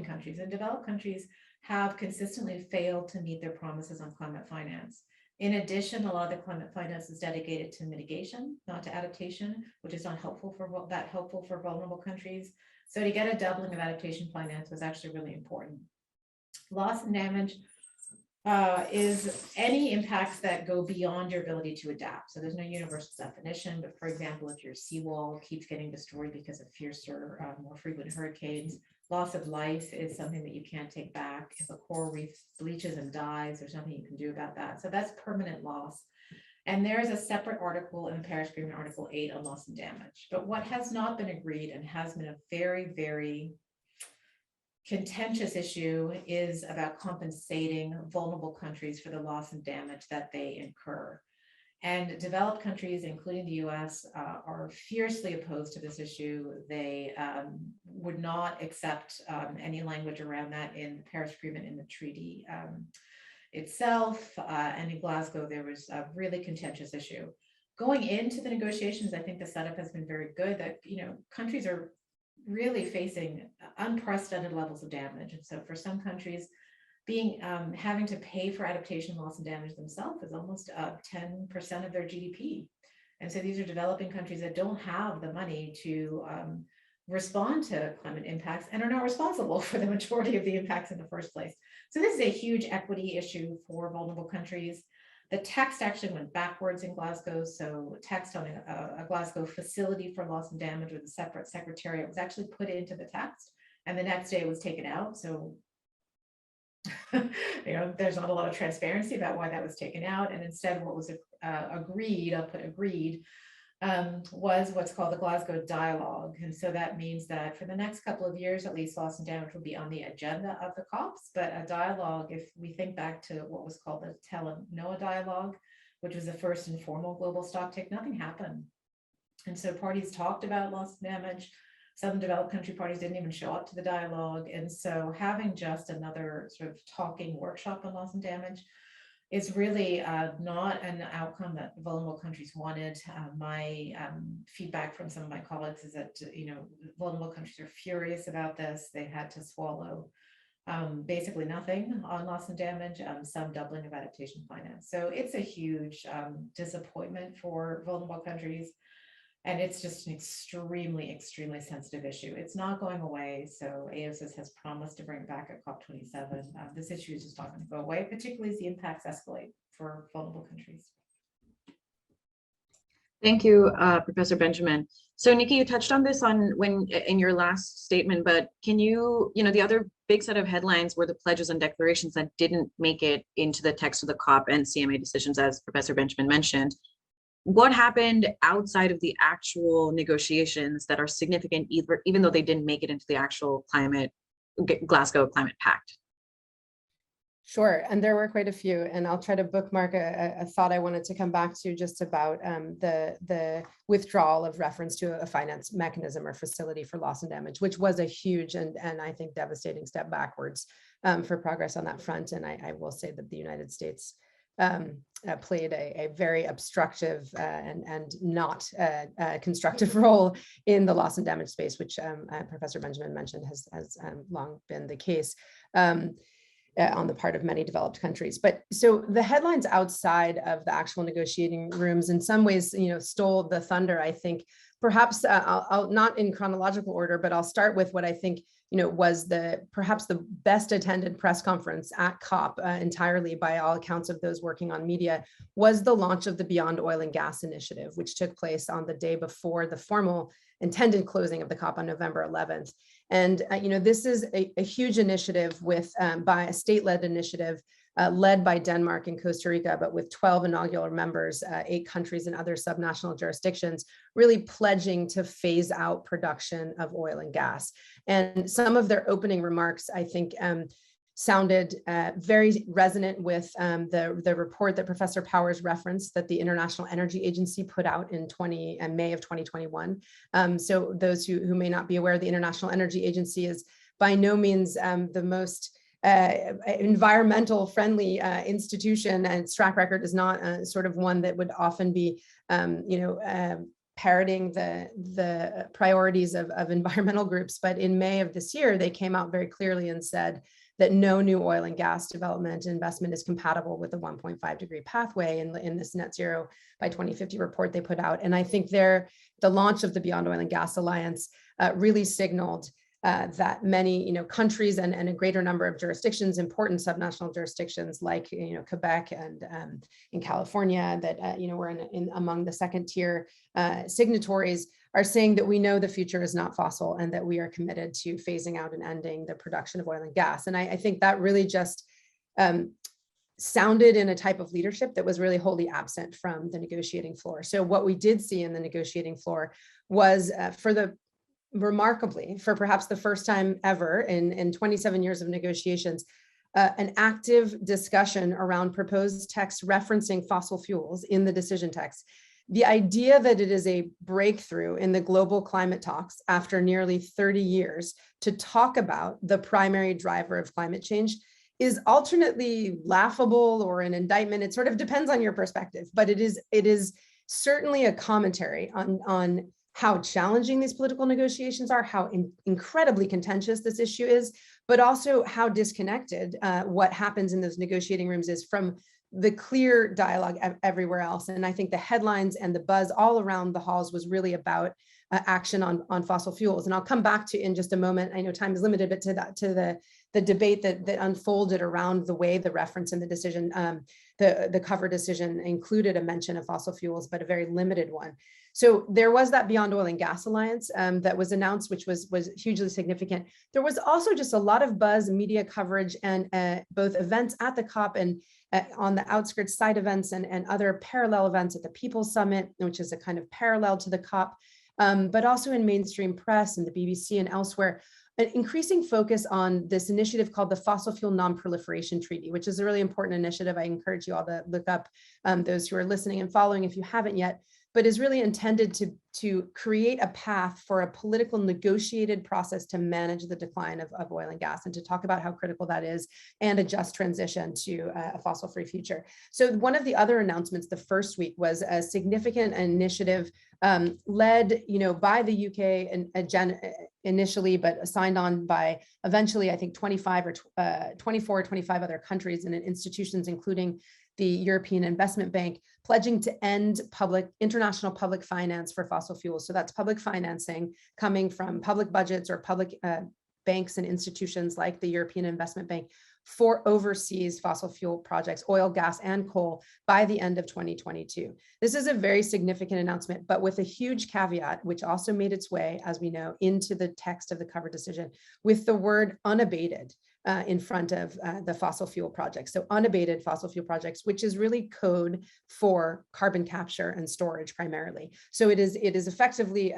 countries. And developed countries have consistently failed to meet their promises on climate finance. In addition, a lot of the climate finance is dedicated to mitigation, not to adaptation, which is not helpful for vulnerable countries. So to get a doubling of adaptation finance was actually really important. Loss and damage is any impacts that go beyond your ability to adapt. So there's no universal definition, but for example, if your seawall keeps getting destroyed because of fiercer, more frequent hurricanes, loss of life is something that you can't take back. If a coral reef bleaches and dies, there's nothing you can do about that. So that's permanent loss. And there is a separate article in the Paris Agreement, Article 8, on loss and damage. But what has not been agreed and has been a very, very contentious issue is about compensating vulnerable countries for the loss and damage that they incur. And developed countries, including the US, are fiercely opposed to this issue. They would not accept any language around that in the Paris Agreement, in the treaty itself. And in Glasgow, there was a really contentious issue. Going into the negotiations, I think the setup has been very good that, countries are really facing unprecedented levels of damage. And so for some countries, having to pay for adaptation loss and damage themselves is almost 10% of their GDP. And so these are developing countries that don't have the money to respond to climate impacts and are not responsible for the majority of the impacts in the first place. So this is a huge equity issue for vulnerable countries. The text actually went backwards in Glasgow. So text on a Glasgow facility for loss and damage with a separate secretariat was actually put into the text, and the next day it was taken out. So there's not a lot of transparency about why that was taken out. And instead what was agreed, I'll put agreed, was what's called the Glasgow Dialogue. And so that means that for the next couple of years, at least, loss and damage will be on the agenda of the COPs, but a dialogue, if we think back to what was called the Talanoa Dialogue, which was the first informal global stocktake, nothing happened. And so parties talked about loss and damage. Some developed country parties didn't even show up to the dialogue. And so having just another sort of talking workshop on loss and damage is really not an outcome that vulnerable countries wanted. My feedback from some of my colleagues is that, vulnerable countries are furious about this. They had to swallow basically nothing on loss and damage, some doubling of adaptation finance. So it's a huge disappointment for vulnerable countries. And it's just an extremely, extremely sensitive issue. It's not going away. So AOSIS has promised to bring it back at COP27. This issue is just not going to go away, particularly as the impacts escalate for vulnerable countries. Thank you, Professor Benjamin. So Nikki, you touched on this in your last statement, but can you, the other big set of headlines were the pledges and declarations that didn't make it into the text of the COP and CMA decisions, as Professor Benjamin mentioned. What happened outside of the actual negotiations that are significant, even though they didn't make it into the actual Glasgow Climate Pact? Sure, and there were quite a few, and I'll try to bookmark a thought I wanted to come back to just about the withdrawal of reference to a finance mechanism or facility for loss and damage, which was a huge and I think devastating step backwards for progress on that front. And I will say that the United States played a very obstructive and not constructive role in the loss and damage space, which Professor Benjamin mentioned has long been the case on the part of many developed countries. But so the headlines outside of the actual negotiating rooms in some ways, stole the thunder, I think. Perhaps I'll not in chronological order, but I'll start with what I think was perhaps the best attended press conference at COP entirely by all accounts of those working on media, was the launch of the Beyond Oil and Gas Initiative, which took place on the day before the formal intended closing of the COP on November 11th. And this is a huge initiative by a state-led initiative led by Denmark and Costa Rica, but with 12 inaugural members, 8 countries and other subnational jurisdictions, really pledging to phase out production of oil and gas. And some of their opening remarks, I think, sounded very resonant with the report that Professor Powers referenced that the International Energy Agency put out in May of 2021. So those who may not be aware, the International Energy Agency is by no means the most environmental friendly institution, and its track record is not sort of one that would often be parroting the priorities of environmental groups. But in May of this year, they came out very clearly and said that no new oil and gas development investment is compatible with the 1.5 degree pathway in this net zero by 2050 report they put out. And I think the launch of the Beyond Oil and Gas Alliance really signaled that many countries and a greater number of jurisdictions, important subnational jurisdictions like Quebec and in California that were in among the second tier signatories, are saying that we know the future is not fossil and that we are committed to phasing out and ending the production of oil and gas. And I think that really just sounded in a type of leadership that was really wholly absent from the negotiating floor. So what we did see in the negotiating floor was remarkably, for perhaps the first time ever in 27 years of negotiations, an active discussion around proposed text referencing fossil fuels in the decision text. The idea that it is a breakthrough in the global climate talks after nearly 30 years to talk about the primary driver of climate change is alternately laughable or an indictment. It sort of depends on your perspective, but it is certainly a commentary on how challenging these political negotiations are, how incredibly contentious this issue is, but also how disconnected what happens in those negotiating rooms is from the clear dialogue everywhere else. And I think the headlines and the buzz all around the halls was really about action on fossil fuels. And I'll come back to in just a moment. I know time is limited, but to the debate that unfolded around the way the reference in the decision, the cover decision included a mention of fossil fuels, but a very limited one. So there was that Beyond Oil and Gas Alliance that was announced, which was hugely significant. There was also just a lot of buzz, media coverage, and both events at the COP and on the outskirts side events and other parallel events at the People's Summit, which is a kind of parallel to the COP, but also in mainstream press and the BBC and elsewhere, an increasing focus on this initiative called the Fossil Fuel Non-Proliferation Treaty, which is a really important initiative. I encourage you all to look up, those who are listening and following if you haven't yet, but is really intended to create a path for a political negotiated process to manage the decline of oil and gas, and to talk about how critical that is and a just transition to a fossil-free future. So one of the other announcements the first week was a significant initiative led, by the UK and initially, but signed on by eventually, I think 24 or 25 other countries and institutions, including the European Investment Bank, pledging to end international public finance for fossil fuels. So that's public financing coming from public budgets or public banks and institutions like the European Investment Bank for overseas fossil fuel projects, oil, gas, and coal by the end of 2022. This is a very significant announcement, but with a huge caveat, which also made its way, as we know, into the text of the cover decision with the word unabated in front of the fossil fuel projects. So unabated fossil fuel projects, which is really code for carbon capture and storage primarily. So it is effectively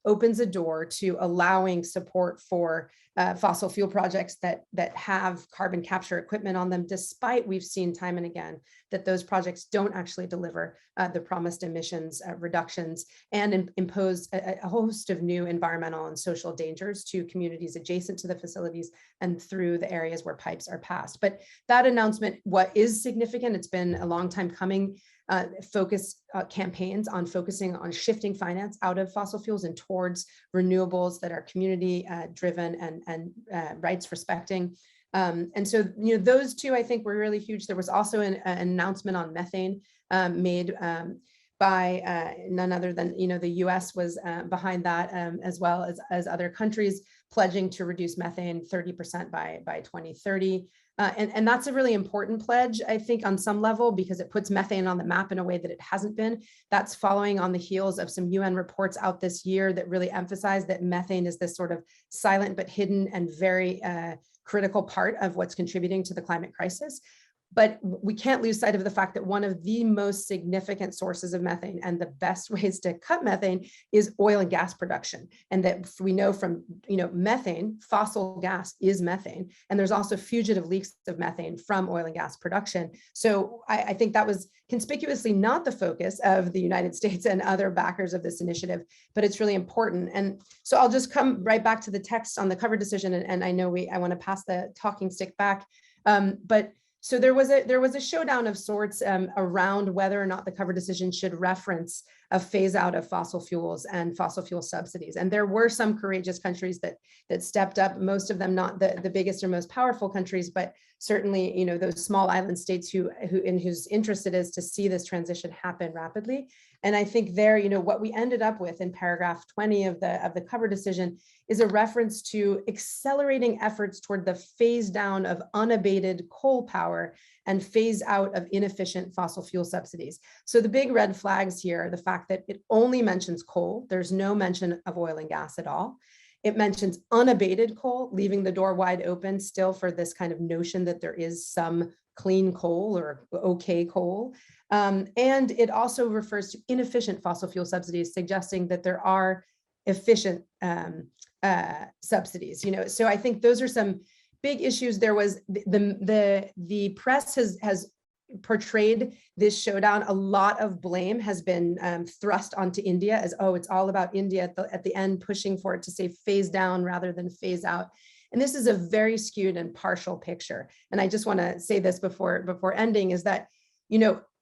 opens a door to allowing support for fossil fuel projects that have carbon capture equipment on them, despite we've seen time and again that those projects don't actually deliver the promised emissions reductions and impose a host of new environmental and social dangers to communities adjacent to the facilities and through the areas where pipes are passed. But that announcement, what is significant, it's been a long time coming, campaigns on focusing on shifting finance out of fossil fuels and towards renewables that are community driven and rights respecting. And so, those two, I think, were really huge. There was also an announcement on methane made by none other than, the US was behind that, as well as other countries pledging to reduce methane 30% by 2030. And that's a really important pledge, I think, on some level, because it puts methane on the map in a way that it hasn't been. That's following on the heels of some UN reports out this year that really emphasize that methane is this sort of silent but hidden and very critical part of what's contributing to the climate crisis. But we can't lose sight of the fact that one of the most significant sources of methane and the best ways to cut methane is oil and gas production. And that we know from, methane, fossil gas is methane. And there's also fugitive leaks of methane from oil and gas production. So I think that was conspicuously not the focus of the United States and other backers of this initiative, but it's really important. And so I'll just come right back to the text on the cover decision. And I know I want to pass the talking stick back. So there was a showdown of sorts around whether or not the cover decision should reference a phase out of fossil fuels and fossil fuel subsidies. And there were some courageous countries that stepped up, most of them not the biggest or most powerful countries, but certainly, those small island states whose interest it is to see this transition happen rapidly. And I think there, what we ended up with in paragraph 20 of the cover decision is a reference to accelerating efforts toward the phase down of unabated coal power and phase out of inefficient fossil fuel subsidies. So the big red flags here are the fact that it only mentions coal. There's no mention of oil and gas at all. It mentions unabated coal, leaving the door wide open still for this kind of notion that there is some clean coal or okay coal. And it also refers to inefficient fossil fuel subsidies, suggesting that there are efficient subsidies. So I think those are some big issues. There was the press has portrayed this showdown. A lot of blame has been thrust onto India as, it's all about India at the end, pushing for it to say phase down rather than phase out. And this is a very skewed and partial picture. And I just want to say this before ending is that,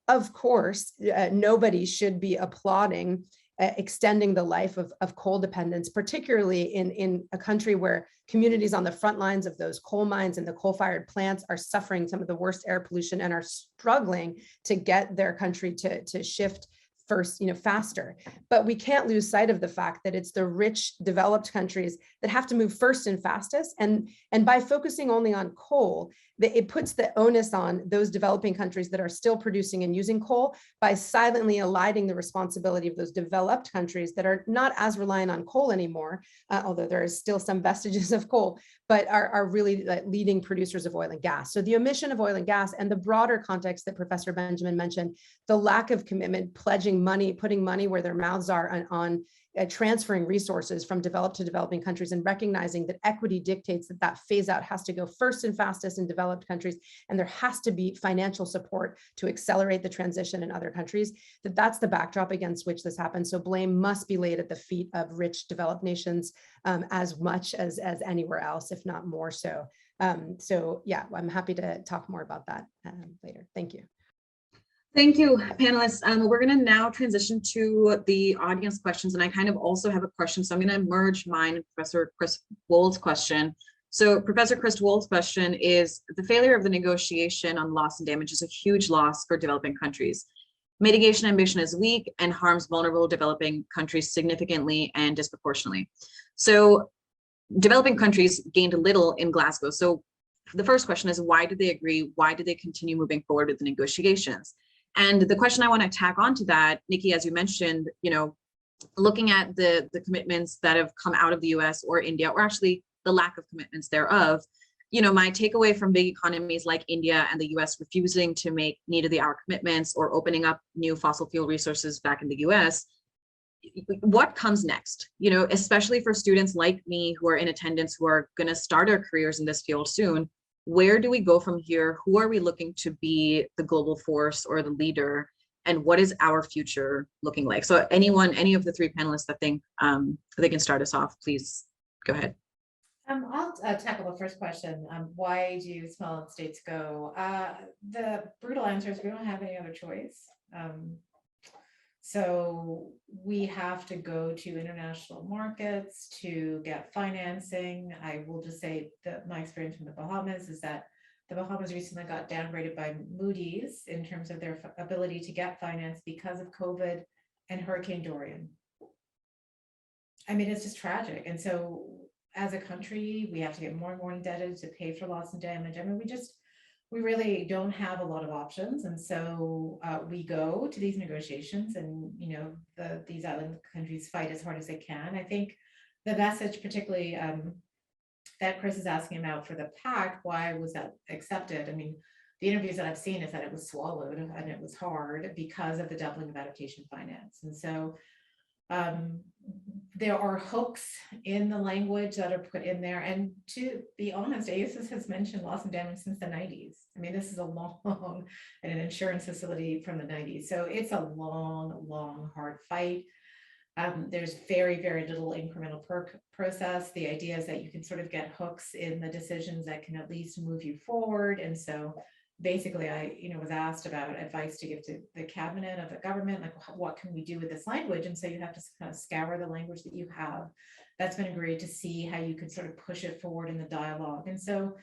of course, nobody should be applauding extending the life of coal dependence, particularly in a country where communities on the front lines of those coal mines and the coal-fired plants are suffering some of the worst air pollution and are struggling to get their country to shift first, faster. But we can't lose sight of the fact that it's the rich, developed countries that have to move first and fastest. And by focusing only on coal, it puts the onus on those developing countries that are still producing and using coal by silently eliding the responsibility of those developed countries that are not as reliant on coal anymore, although there is still some vestiges of coal, but are really leading producers of oil and gas. So the omission of oil and gas and the broader context that Professor Benjamin mentioned, the lack of commitment, pledging money, putting money where their mouths are on transferring resources from developed to developing countries, and recognizing that equity dictates that phase out has to go first and fastest in developed countries, and there has to be financial support to accelerate the transition in other countries, that's the backdrop against which this happens. So blame must be laid at the feet of rich developed nations as much as anywhere else, if not more so. So yeah, I'm happy to talk more about that later. Thank you. Thank you, panelists. We're going to now transition to the audience questions, and I kind of also have a question, so I'm going to merge mine and Professor Chris Wold's question. So Professor Chris Wold's question is, the failure of the negotiation on loss and damage is a huge loss for developing countries. Mitigation ambition is weak and harms vulnerable developing countries significantly and disproportionately. So developing countries gained little in Glasgow. So the first question is, why did they agree? Why did they continue moving forward with the negotiations? And the question I want to tack onto that, Nikki, as you mentioned, looking at the commitments that have come out of the US or India, or actually the lack of commitments thereof, my takeaway from big economies like India and the US refusing to make need of the hour commitments or opening up new fossil fuel resources back in the US, what comes next, especially for students like me who are in attendance, who are going to start our careers in this field soon. Where do we go from here? Who are we looking to be the global force or the leader? And what is our future looking like? So any of the three panelists that think they can start us off, please go ahead. I'll tackle the first question. Why do small states go? The brutal answer is we don't have any other choice. So we have to go to international markets to get financing. I will just say that my experience from the Bahamas is that the Bahamas recently got downgraded by Moody's in terms of their ability to get finance because of COVID and Hurricane Dorian. I mean, it's just tragic. And so as a country, we have to get more and more indebted to pay for loss and damage. I mean, we really don't have a lot of options. And so we go to these negotiations, and, these island countries fight as hard as they can. I think the message, particularly that Chris is asking about for the pact, why was that accepted? I mean, the interviews that I've seen is that it was swallowed and it was hard because of the doubling of adaptation finance. And so there are hooks in the language that are put in there. And to be honest, ASIS has mentioned loss and damage since the 90s. I mean, this is a long and an insurance facility from the 90s. So it's a long, hard fight. There's very, very little incremental process. The idea is that you can sort of get hooks in the decisions that can at least move you forward. And so basically, I was asked about advice to give to the cabinet of the government, like what can we do with this language? And so you have to kind of scour the language that you have that's been agreed to see how you could sort of push it forward in the dialogue. And so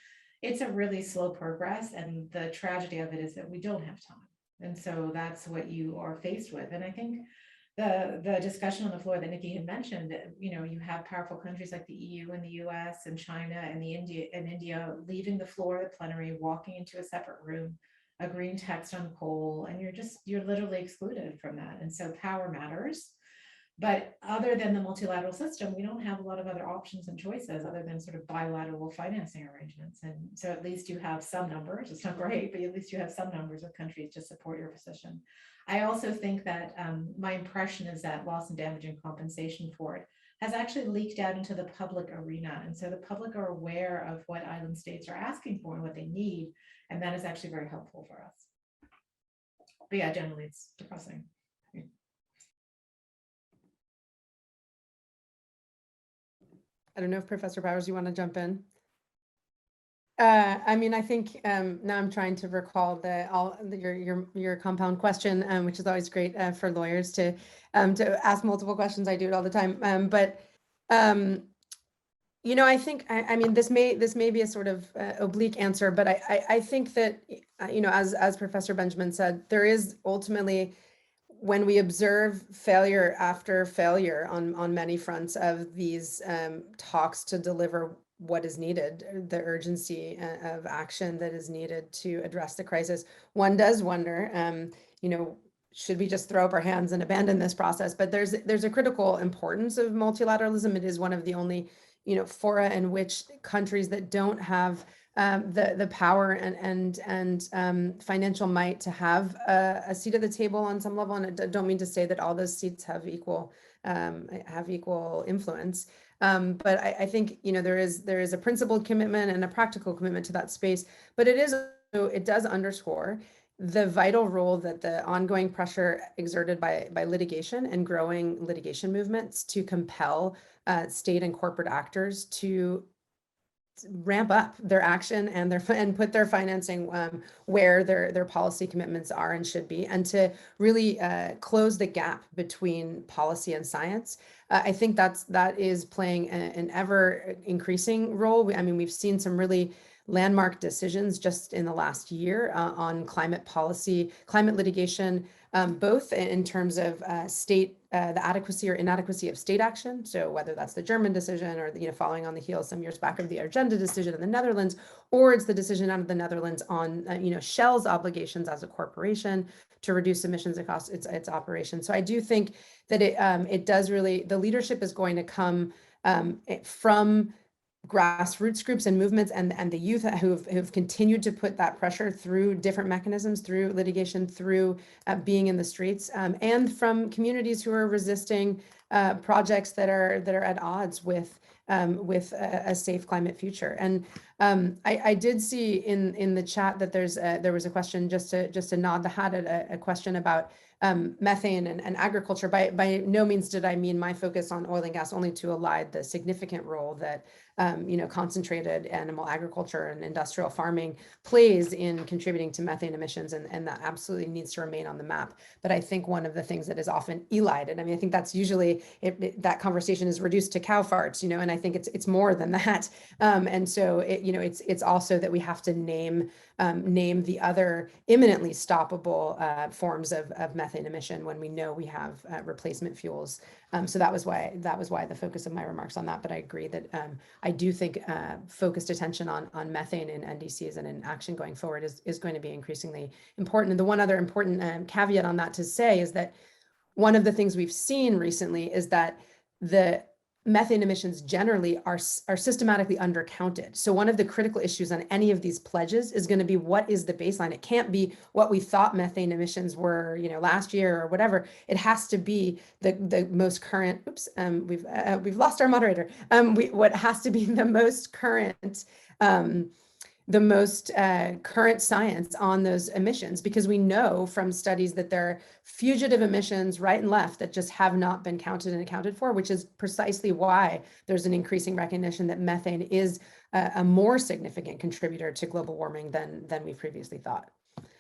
it's a really slow progress. And the tragedy of it is that we don't have time. And so that's what you are faced with. And I think the discussion on the floor that Nikki had mentioned, you have powerful countries like the EU and the US and China and India leaving the floor of the plenary, walking into a separate room, agreeing text on coal, and you're literally excluded from that. And so power matters. But other than the multilateral system, we don't have a lot of other options and choices other than sort of bilateral financing arrangements. And so at least you have some numbers. It's not great, but at least you have some numbers of countries to support your position. I also think that my impression is that loss and damage and compensation for it has actually leaked out into the public arena. And so the public are aware of what island states are asking for and what they need. And that is actually very helpful for us. But yeah, generally it's depressing. I don't know if Professor Powers, you want to jump in? I mean, I think now I'm trying to recall your compound question, which is always great for lawyers to ask multiple questions. I do it all the time. You know, I think I mean this may be a sort of oblique answer, but I think that you know, as Professor Benjamin said, there is ultimately, when we observe failure after failure on many fronts of these talks to deliver what is needed, the urgency of action that is needed to address the crisis, one does wonder, you know, should we just throw up our hands and abandon this process? But there's a critical importance of multilateralism. It is one of the only, you know, fora in which countries that don't have the power and financial might to have a seat at the table on some level. And I don't mean to say that all those seats have equal influence. But I think, you know, there is a principled commitment and a practical commitment to that space. But it does underscore the vital role that the ongoing pressure exerted by litigation and growing litigation movements to compel state and corporate actors to ramp up their action and put their financing where their policy commitments are and should be, and to really close the gap between policy and science. I think that is playing an ever increasing role. I mean, we've seen some really landmark decisions just in the last year on climate policy, climate litigation, both in terms of the adequacy or inadequacy of state action. So whether that's the German decision or, you know, following on the heels some years back of the Agenda decision in the Netherlands, or it's the decision out of the Netherlands on, you know, Shell's obligations as a corporation to reduce emissions across its operations. So I do think that it does really, the leadership is going to come from grassroots groups and movements and the youth who've continued to put that pressure through different mechanisms, through litigation, through being in the streets, and from communities who are resisting projects that are at odds with a safe climate future. And I did see in the chat that there was a question, just to nod the hat at a question about methane and agriculture. By no means did I mean my focus on oil and gas only to elide the significant role that you know, concentrated animal agriculture and industrial farming plays in contributing to methane emissions, and that absolutely needs to remain on the map. But I think one of the things that is often elided, I mean, I think that's usually that conversation is reduced to cow farts, you know, and I think it's more than that. And so you know, it's also that we have to name the other imminently stoppable forms of methane emission when we know we have replacement fuels. So that was why the focus of my remarks on that. But I agree that I do think focused attention on methane in NDCs and in action going forward is going to be increasingly important. And the one other important caveat on that to say is that one of the things we've seen recently is that the methane emissions generally are systematically undercounted. So one of the critical issues on any of these pledges is going to be, what is the baseline? It can't be what we thought methane emissions were, you know, last year or whatever. It has to be the most current. Oops, we've lost our moderator. What has to be the most current. Current science on those emissions, because we know from studies that there are fugitive emissions right and left that just have not been counted and accounted for, which is precisely why there's an increasing recognition that methane is a more significant contributor to global warming than we previously thought.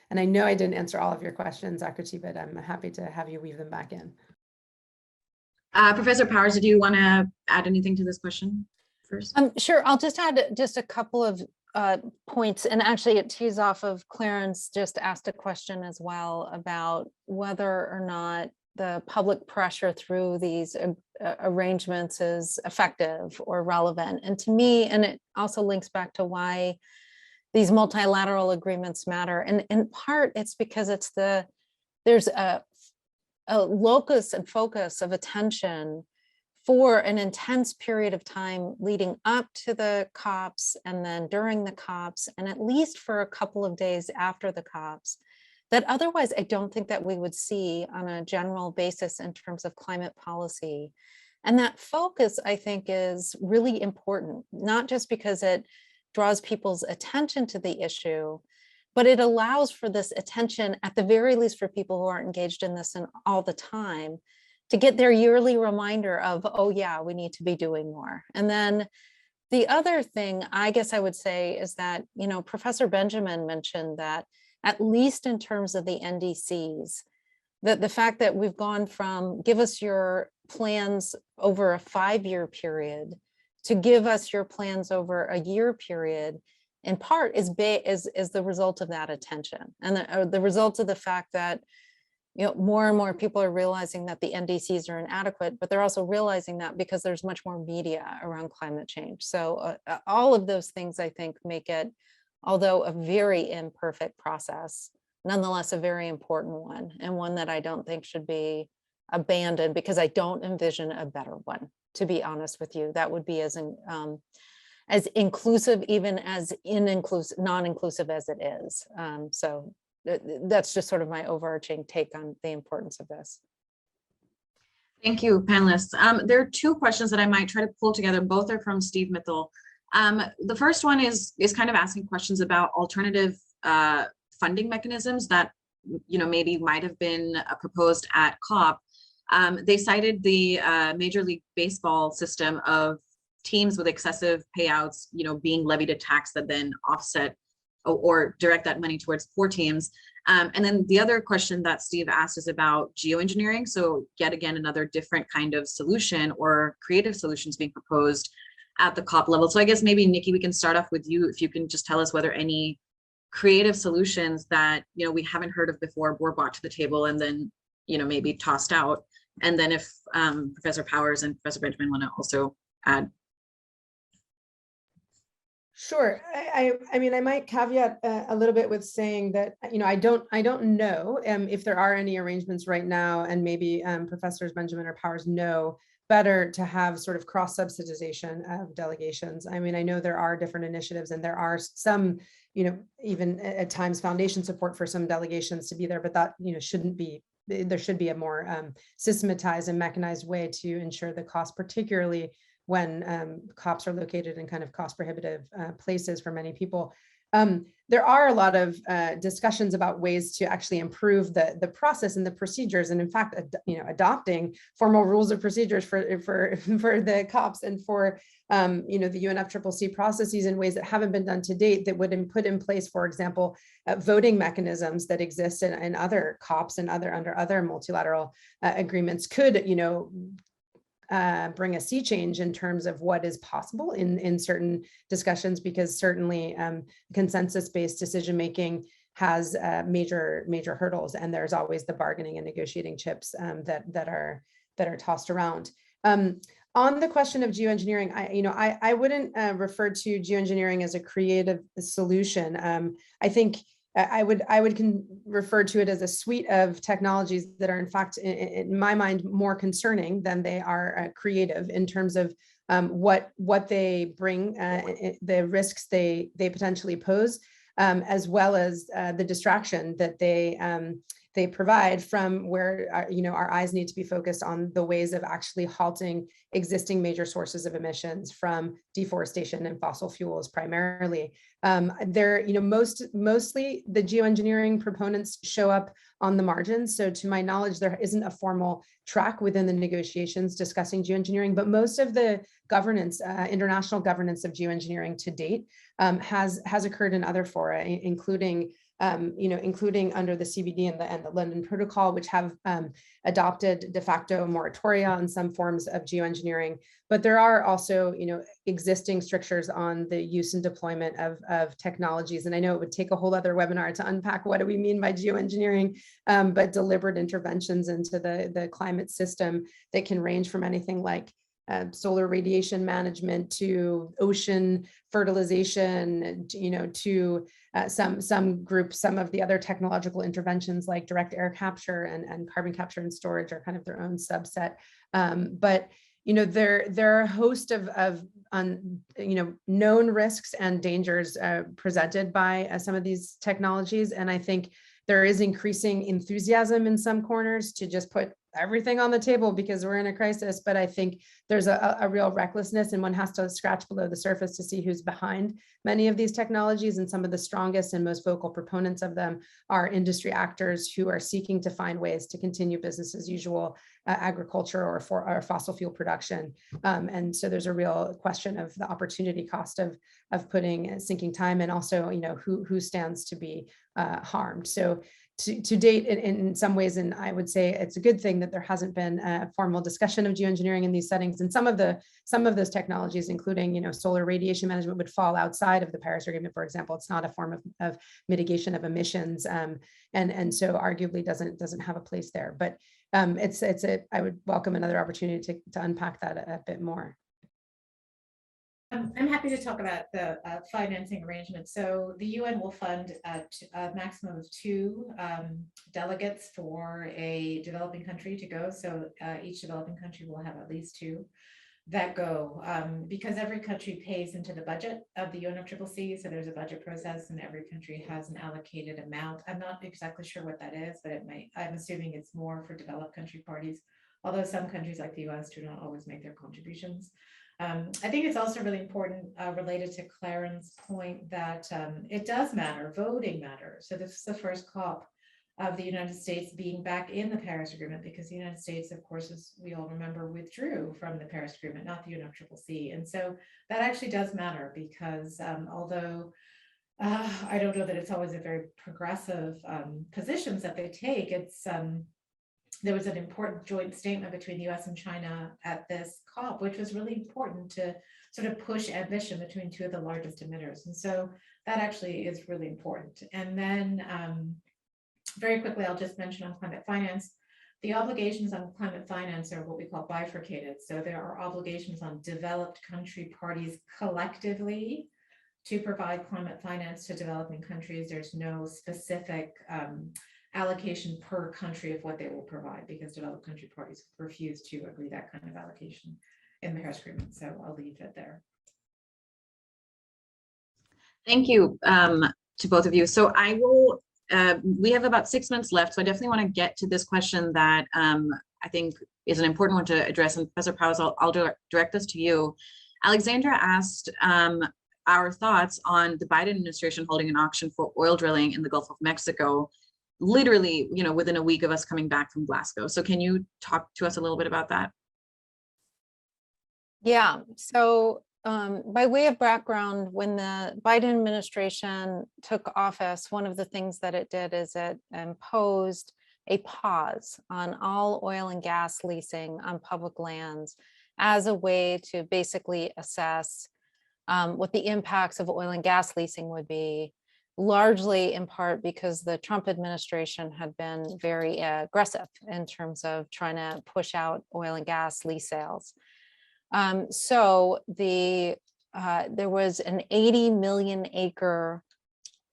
And I know I didn't answer all of your questions, Akriti, but I'm happy to have you weave them back in. Professor Powers, did you want to add anything to this question first? Sure, I'll just add just a couple of points, and actually it tees off of Clarence just asked a question as well about whether or not the public pressure through these arrangements is effective or relevant. And to me, and it also links back to why these multilateral agreements matter. And in part, it's because there's a locus and focus of attention for an intense period of time leading up to the COPs and then during the COPs, and at least for a couple of days after the COPs, that otherwise I don't think that we would see on a general basis in terms of climate policy. And that focus, I think, is really important, not just because it draws people's attention to the issue, but it allows for this attention, at the very least for people who aren't engaged in this all the time, to get their yearly reminder of, oh yeah, we need to be doing more. And then The other thing I guess I would say is that, Professor Benjamin mentioned that at least in terms of the NDCs, that the fact that we've gone from give us your plans over a 5-year period to give us your plans over a year period, in part is the result of that attention and the result of the fact that more and more people are realizing that the NDCs are inadequate, but they're also realizing that because there's much more media around climate change. So all of those things, I think, make it, although a very imperfect process, nonetheless a very important one, and one that I don't think should be abandoned, because I don't envision a better one, to be honest with you. That would be as inclusive, even as non-inclusive as it is. So that's just sort of my overarching take on the importance of this. Thank you, panelists. There are two questions that I might try to pull together. Both are from Steve Mithel. The first one is kind of asking questions about alternative funding mechanisms that maybe might have been proposed at COP. They cited the Major League Baseball system of teams with excessive payouts, being levied a tax that then offset or direct that money towards poor teams. And then the other question that Steve asked is about geoengineering. So yet again, another different kind of solution or creative solutions being proposed at the COP level. So I guess maybe Nikki, we can start off with you, if you can just tell us whether any creative solutions that we haven't heard of before were brought to the table and then maybe tossed out. And then if Professor Powers and Professor Benjamin want to also add. Sure. I mean, I might caveat a little bit with saying that, I don't know if there are any arrangements right now, and maybe Professors Benjamin or Powers know better to have sort of cross subsidization of delegations. I mean, I know there are different initiatives and there are some, even at times foundation support for some delegations to be there, but that, shouldn't be. There should be a more systematized and mechanized way to ensure the cost, particularly when COPs are located in kind of cost prohibitive places for many people. There are a lot of discussions about ways to actually improve the process and the procedures, and in fact, adopting formal rules of procedures for the COPs and for the UNFCCC processes in ways that haven't been done to date, that would put in place, for example, voting mechanisms that exist in other COPs and under other multilateral agreements could bring a sea change in terms of what is possible in certain discussions, because certainly consensus-based decision-making has major hurdles, and there's always the bargaining and negotiating chips that are tossed around. On the question of geoengineering, I wouldn't refer to geoengineering as a creative solution. I think I would refer to it as a suite of technologies that are, in fact, in my mind, more concerning than they are creative in terms of what they bring, the risks they potentially pose, as well as the distraction that they provide from where our eyes need to be focused on the ways of actually halting existing major sources of emissions from deforestation and fossil fuels primarily. Mostly the geoengineering proponents show up on the margins. So to my knowledge, there isn't a formal track within the negotiations discussing geoengineering, but most of the governance, international governance of geoengineering to date has occurred in other fora, including under the CBD and the London Protocol, which have adopted de facto moratoria on some forms of geoengineering. But there are also, existing strictures on the use and deployment of technologies. And I know it would take a whole other webinar to unpack what do we mean by geoengineering, but deliberate interventions into the climate system that can range from anything like solar radiation management to ocean fertilization, to some of the other technological interventions like direct air capture and carbon capture and storage are kind of their own subset. But there are a host of known risks and dangers presented by some of these technologies, and I think there is increasing enthusiasm in some corners to just put everything on the table because we're in a crisis, but I think there's a real recklessness, and one has to scratch below the surface to see who's behind many of these technologies. And some of the strongest and most vocal proponents of them are industry actors who are seeking to find ways to continue business as usual, agriculture or fossil fuel production. And so there's a real question of the opportunity cost of sinking time, and also, who stands to be harmed. So to date, in some ways, and I would say it's a good thing that there hasn't been a formal discussion of geoengineering in these settings. And some of those technologies, including solar radiation management, would fall outside of the Paris Agreement. For example, it's not a form of mitigation of emissions, and so arguably doesn't have a place there. But I would welcome another opportunity to unpack that a bit more. I'm happy to talk about the financing arrangement. So the UN will fund a maximum of 2 delegates for a developing country to go. So each developing country will have at least 2 that go, because every country pays into the budget of the UNFCCC. So there's a budget process, and every country has an allocated amount. I'm not exactly sure what that is, but I'm assuming it's more for developed country parties, although some countries like the US do not always make their contributions. I think it's also really important, related to Claren's point, that it does matter, voting matters. So this is the first COP of the United States being back in the Paris Agreement, because the United States, of course, as we all remember, withdrew from the Paris Agreement, not the UNFCCC. And so that actually does matter, because although I don't know that it's always a very progressive positions that they take, there was an important joint statement between the US and China at this COP, which was really important to sort of push ambition between 2 of the largest emitters. And so that actually is really important. And then very quickly, I'll just mention on climate finance, the obligations on climate finance are what we call bifurcated. So there are obligations on developed country parties collectively to provide climate finance to developing countries. There's no specific allocation per country of what they will provide, because developed country parties refuse to agree that kind of allocation in the Paris Agreement. So I'll leave it there. Thank you to both of you. So I will, we have about 6 minutes left, so I definitely want to get to this question that I think is an important one to address. And Professor Powers, I'll direct this to you. Alexandra asked our thoughts on the Biden administration holding an auction for oil drilling in the Gulf of Mexico, literally, within a week of us coming back from Glasgow. So can you talk to us a little bit about that? Yeah, so by way of background, when the Biden administration took office, one of the things that it did is it imposed a pause on all oil and gas leasing on public lands as a way to basically assess what the impacts of oil and gas leasing would be, largely in part because the Trump administration had been very aggressive in terms of trying to push out oil and gas lease sales. So there was an 80 million acre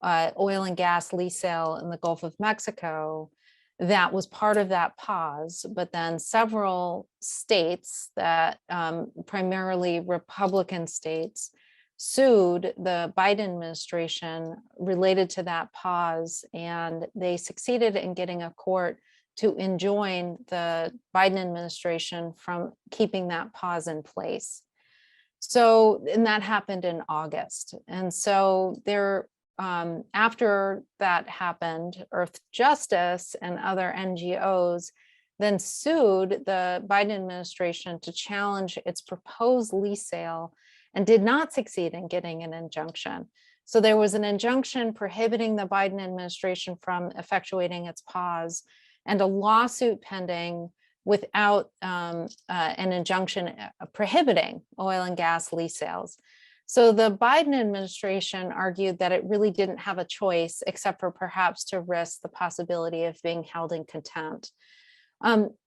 oil and gas lease sale in the Gulf of Mexico that was part of that pause, but then several states that primarily Republican states sued the Biden administration related to that pause, and they succeeded in getting a court to enjoin the Biden administration from keeping that pause in place. So, and that happened in August. And so there, after that happened, Earth Justice and other NGOs then sued the Biden administration to challenge its proposed lease sale and did not succeed in getting an injunction. So there was an injunction prohibiting the Biden administration from effectuating its pause, and a lawsuit pending without an injunction prohibiting oil and gas lease sales. So the Biden administration argued that it really didn't have a choice except for perhaps to risk the possibility of being held in contempt.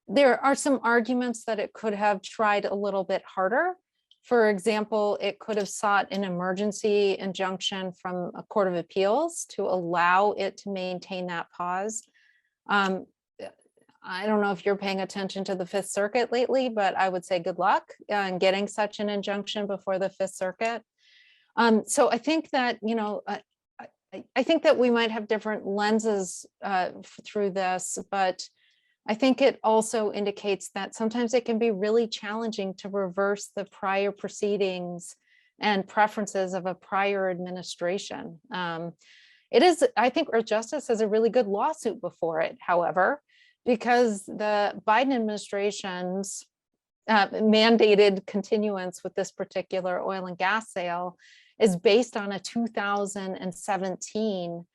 There are some arguments that it could have tried a little bit harder. For example, it could have sought an emergency injunction from a court of appeals to allow it to maintain that pause. I don't know if you're paying attention to the Fifth Circuit lately, but I would say good luck in getting such an injunction before the Fifth Circuit. So I think that, I think that we might have different lenses through this, but I think it also indicates that sometimes it can be really challenging to reverse the prior proceedings and preferences of a prior administration. It is, I think Earth Justice has a really good lawsuit before it, however, because the Biden administration's mandated continuance with this particular oil and gas sale is based on a 2017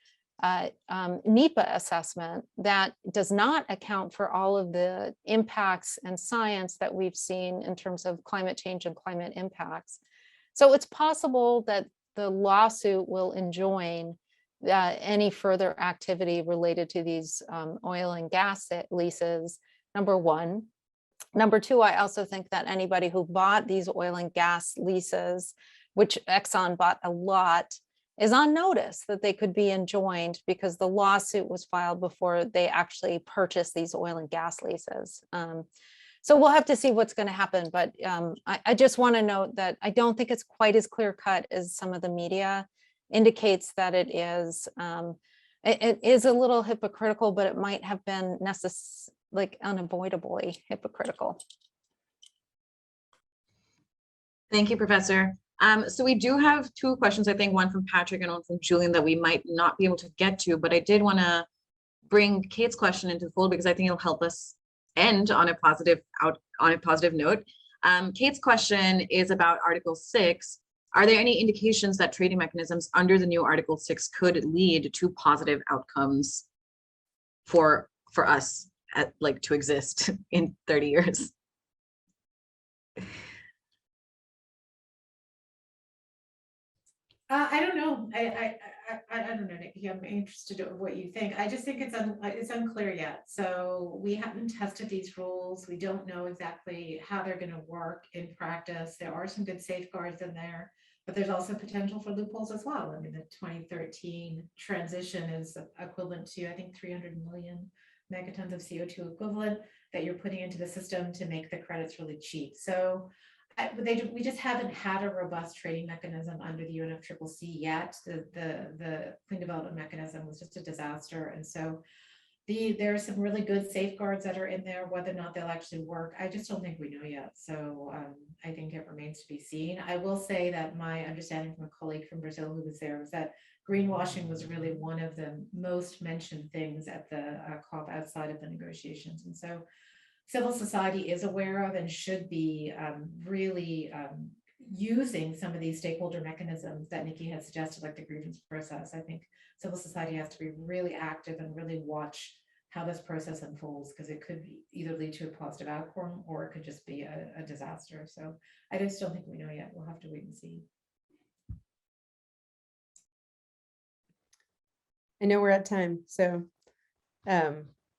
NEPA assessment that does not account for all of the impacts and science that we've seen in terms of climate change and climate impacts. So it's possible that the lawsuit will enjoin any further activity related to these oil and gas leases, number one. Number two, I also think that anybody who bought these oil and gas leases, which Exxon bought a lot, is on notice that they could be enjoined because the lawsuit was filed before they actually purchased these oil and gas leases. So we'll have to see what's going to happen. But I just want to note that I don't think it's quite as clear cut as some of the media indicates that it is. It is a little hypocritical, but it might have been like unavoidably hypocritical. Thank you, Professor. So we do have two questions, I think one from Patrick and one from Julian that we might not be able to get to, but I did want to bring Kate's question into the fold because I think it'll help us end on a positive note. Kate's question is about Article 6. Are there any indications that trading mechanisms under the new Article 6 could lead to positive outcomes for us to exist in 30 years? I don't know. I don't know, Nikki. I'm interested in what you think. I just think it's unclear yet. So we haven't tested these rules. We don't know exactly how they're going to work in practice. There are some good safeguards in there, but there's also potential for loopholes as well. I mean, the 2013 transition is equivalent to, I think, 300 million megatons of CO2 equivalent that you're putting into the system to make the credits really cheap. So we just haven't had a robust trading mechanism under the UNFCCC yet. The Clean Development Mechanism was just a disaster. And so there are some really good safeguards that are in there. Whether or not they'll actually work, I just don't think we know yet. So I think it remains to be seen. I will say that my understanding from a colleague from Brazil who was there was that greenwashing was really one of the most mentioned things at the COP outside of the negotiations. And so civil society is aware of and should be really using some of these stakeholder mechanisms that Nikki has suggested, like the grievance process. I think civil society has to be really active and really watch how this process unfolds, because it could either lead to a positive outcome or it could just be a disaster. So I just don't think we know yet. We'll have to wait and see. I know we're at time, so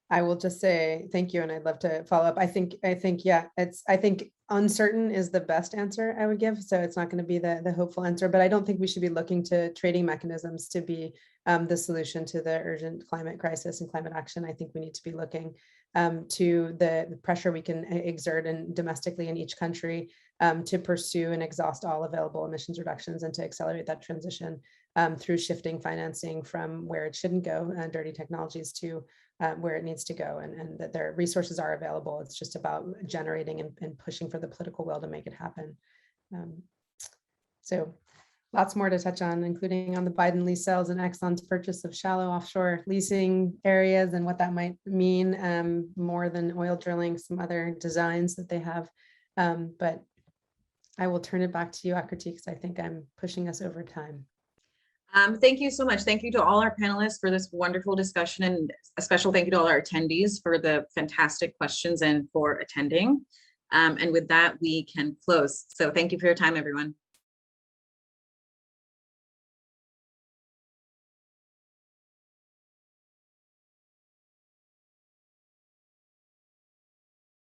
I will just say thank you, and I'd love to follow up. I think yeah, I think uncertain is the best answer I would give. So it's not going to be the hopeful answer, but I don't think we should be looking to trading mechanisms to be the solution to the urgent climate crisis and climate action. I think we need to be looking to the pressure we can exert domestically in each country to pursue and exhaust all available emissions reductions and to accelerate that transition through shifting financing from where it shouldn't go, dirty technologies, to where it needs to go, and that their resources are available. It's just about generating and pushing for the political will to make it happen. So lots more to touch on, including on the Biden lease sales and Exxon's purchase of shallow offshore leasing areas and what that might mean, more than oil drilling, some other designs that they have. But I will turn it back to you, Akriti, because I think I'm pushing us over time. Thank you so much. Thank you to all our panelists for this wonderful discussion, and a special thank you to all our attendees for the fantastic questions and for attending. And with that, we can close. So thank you for your time, everyone.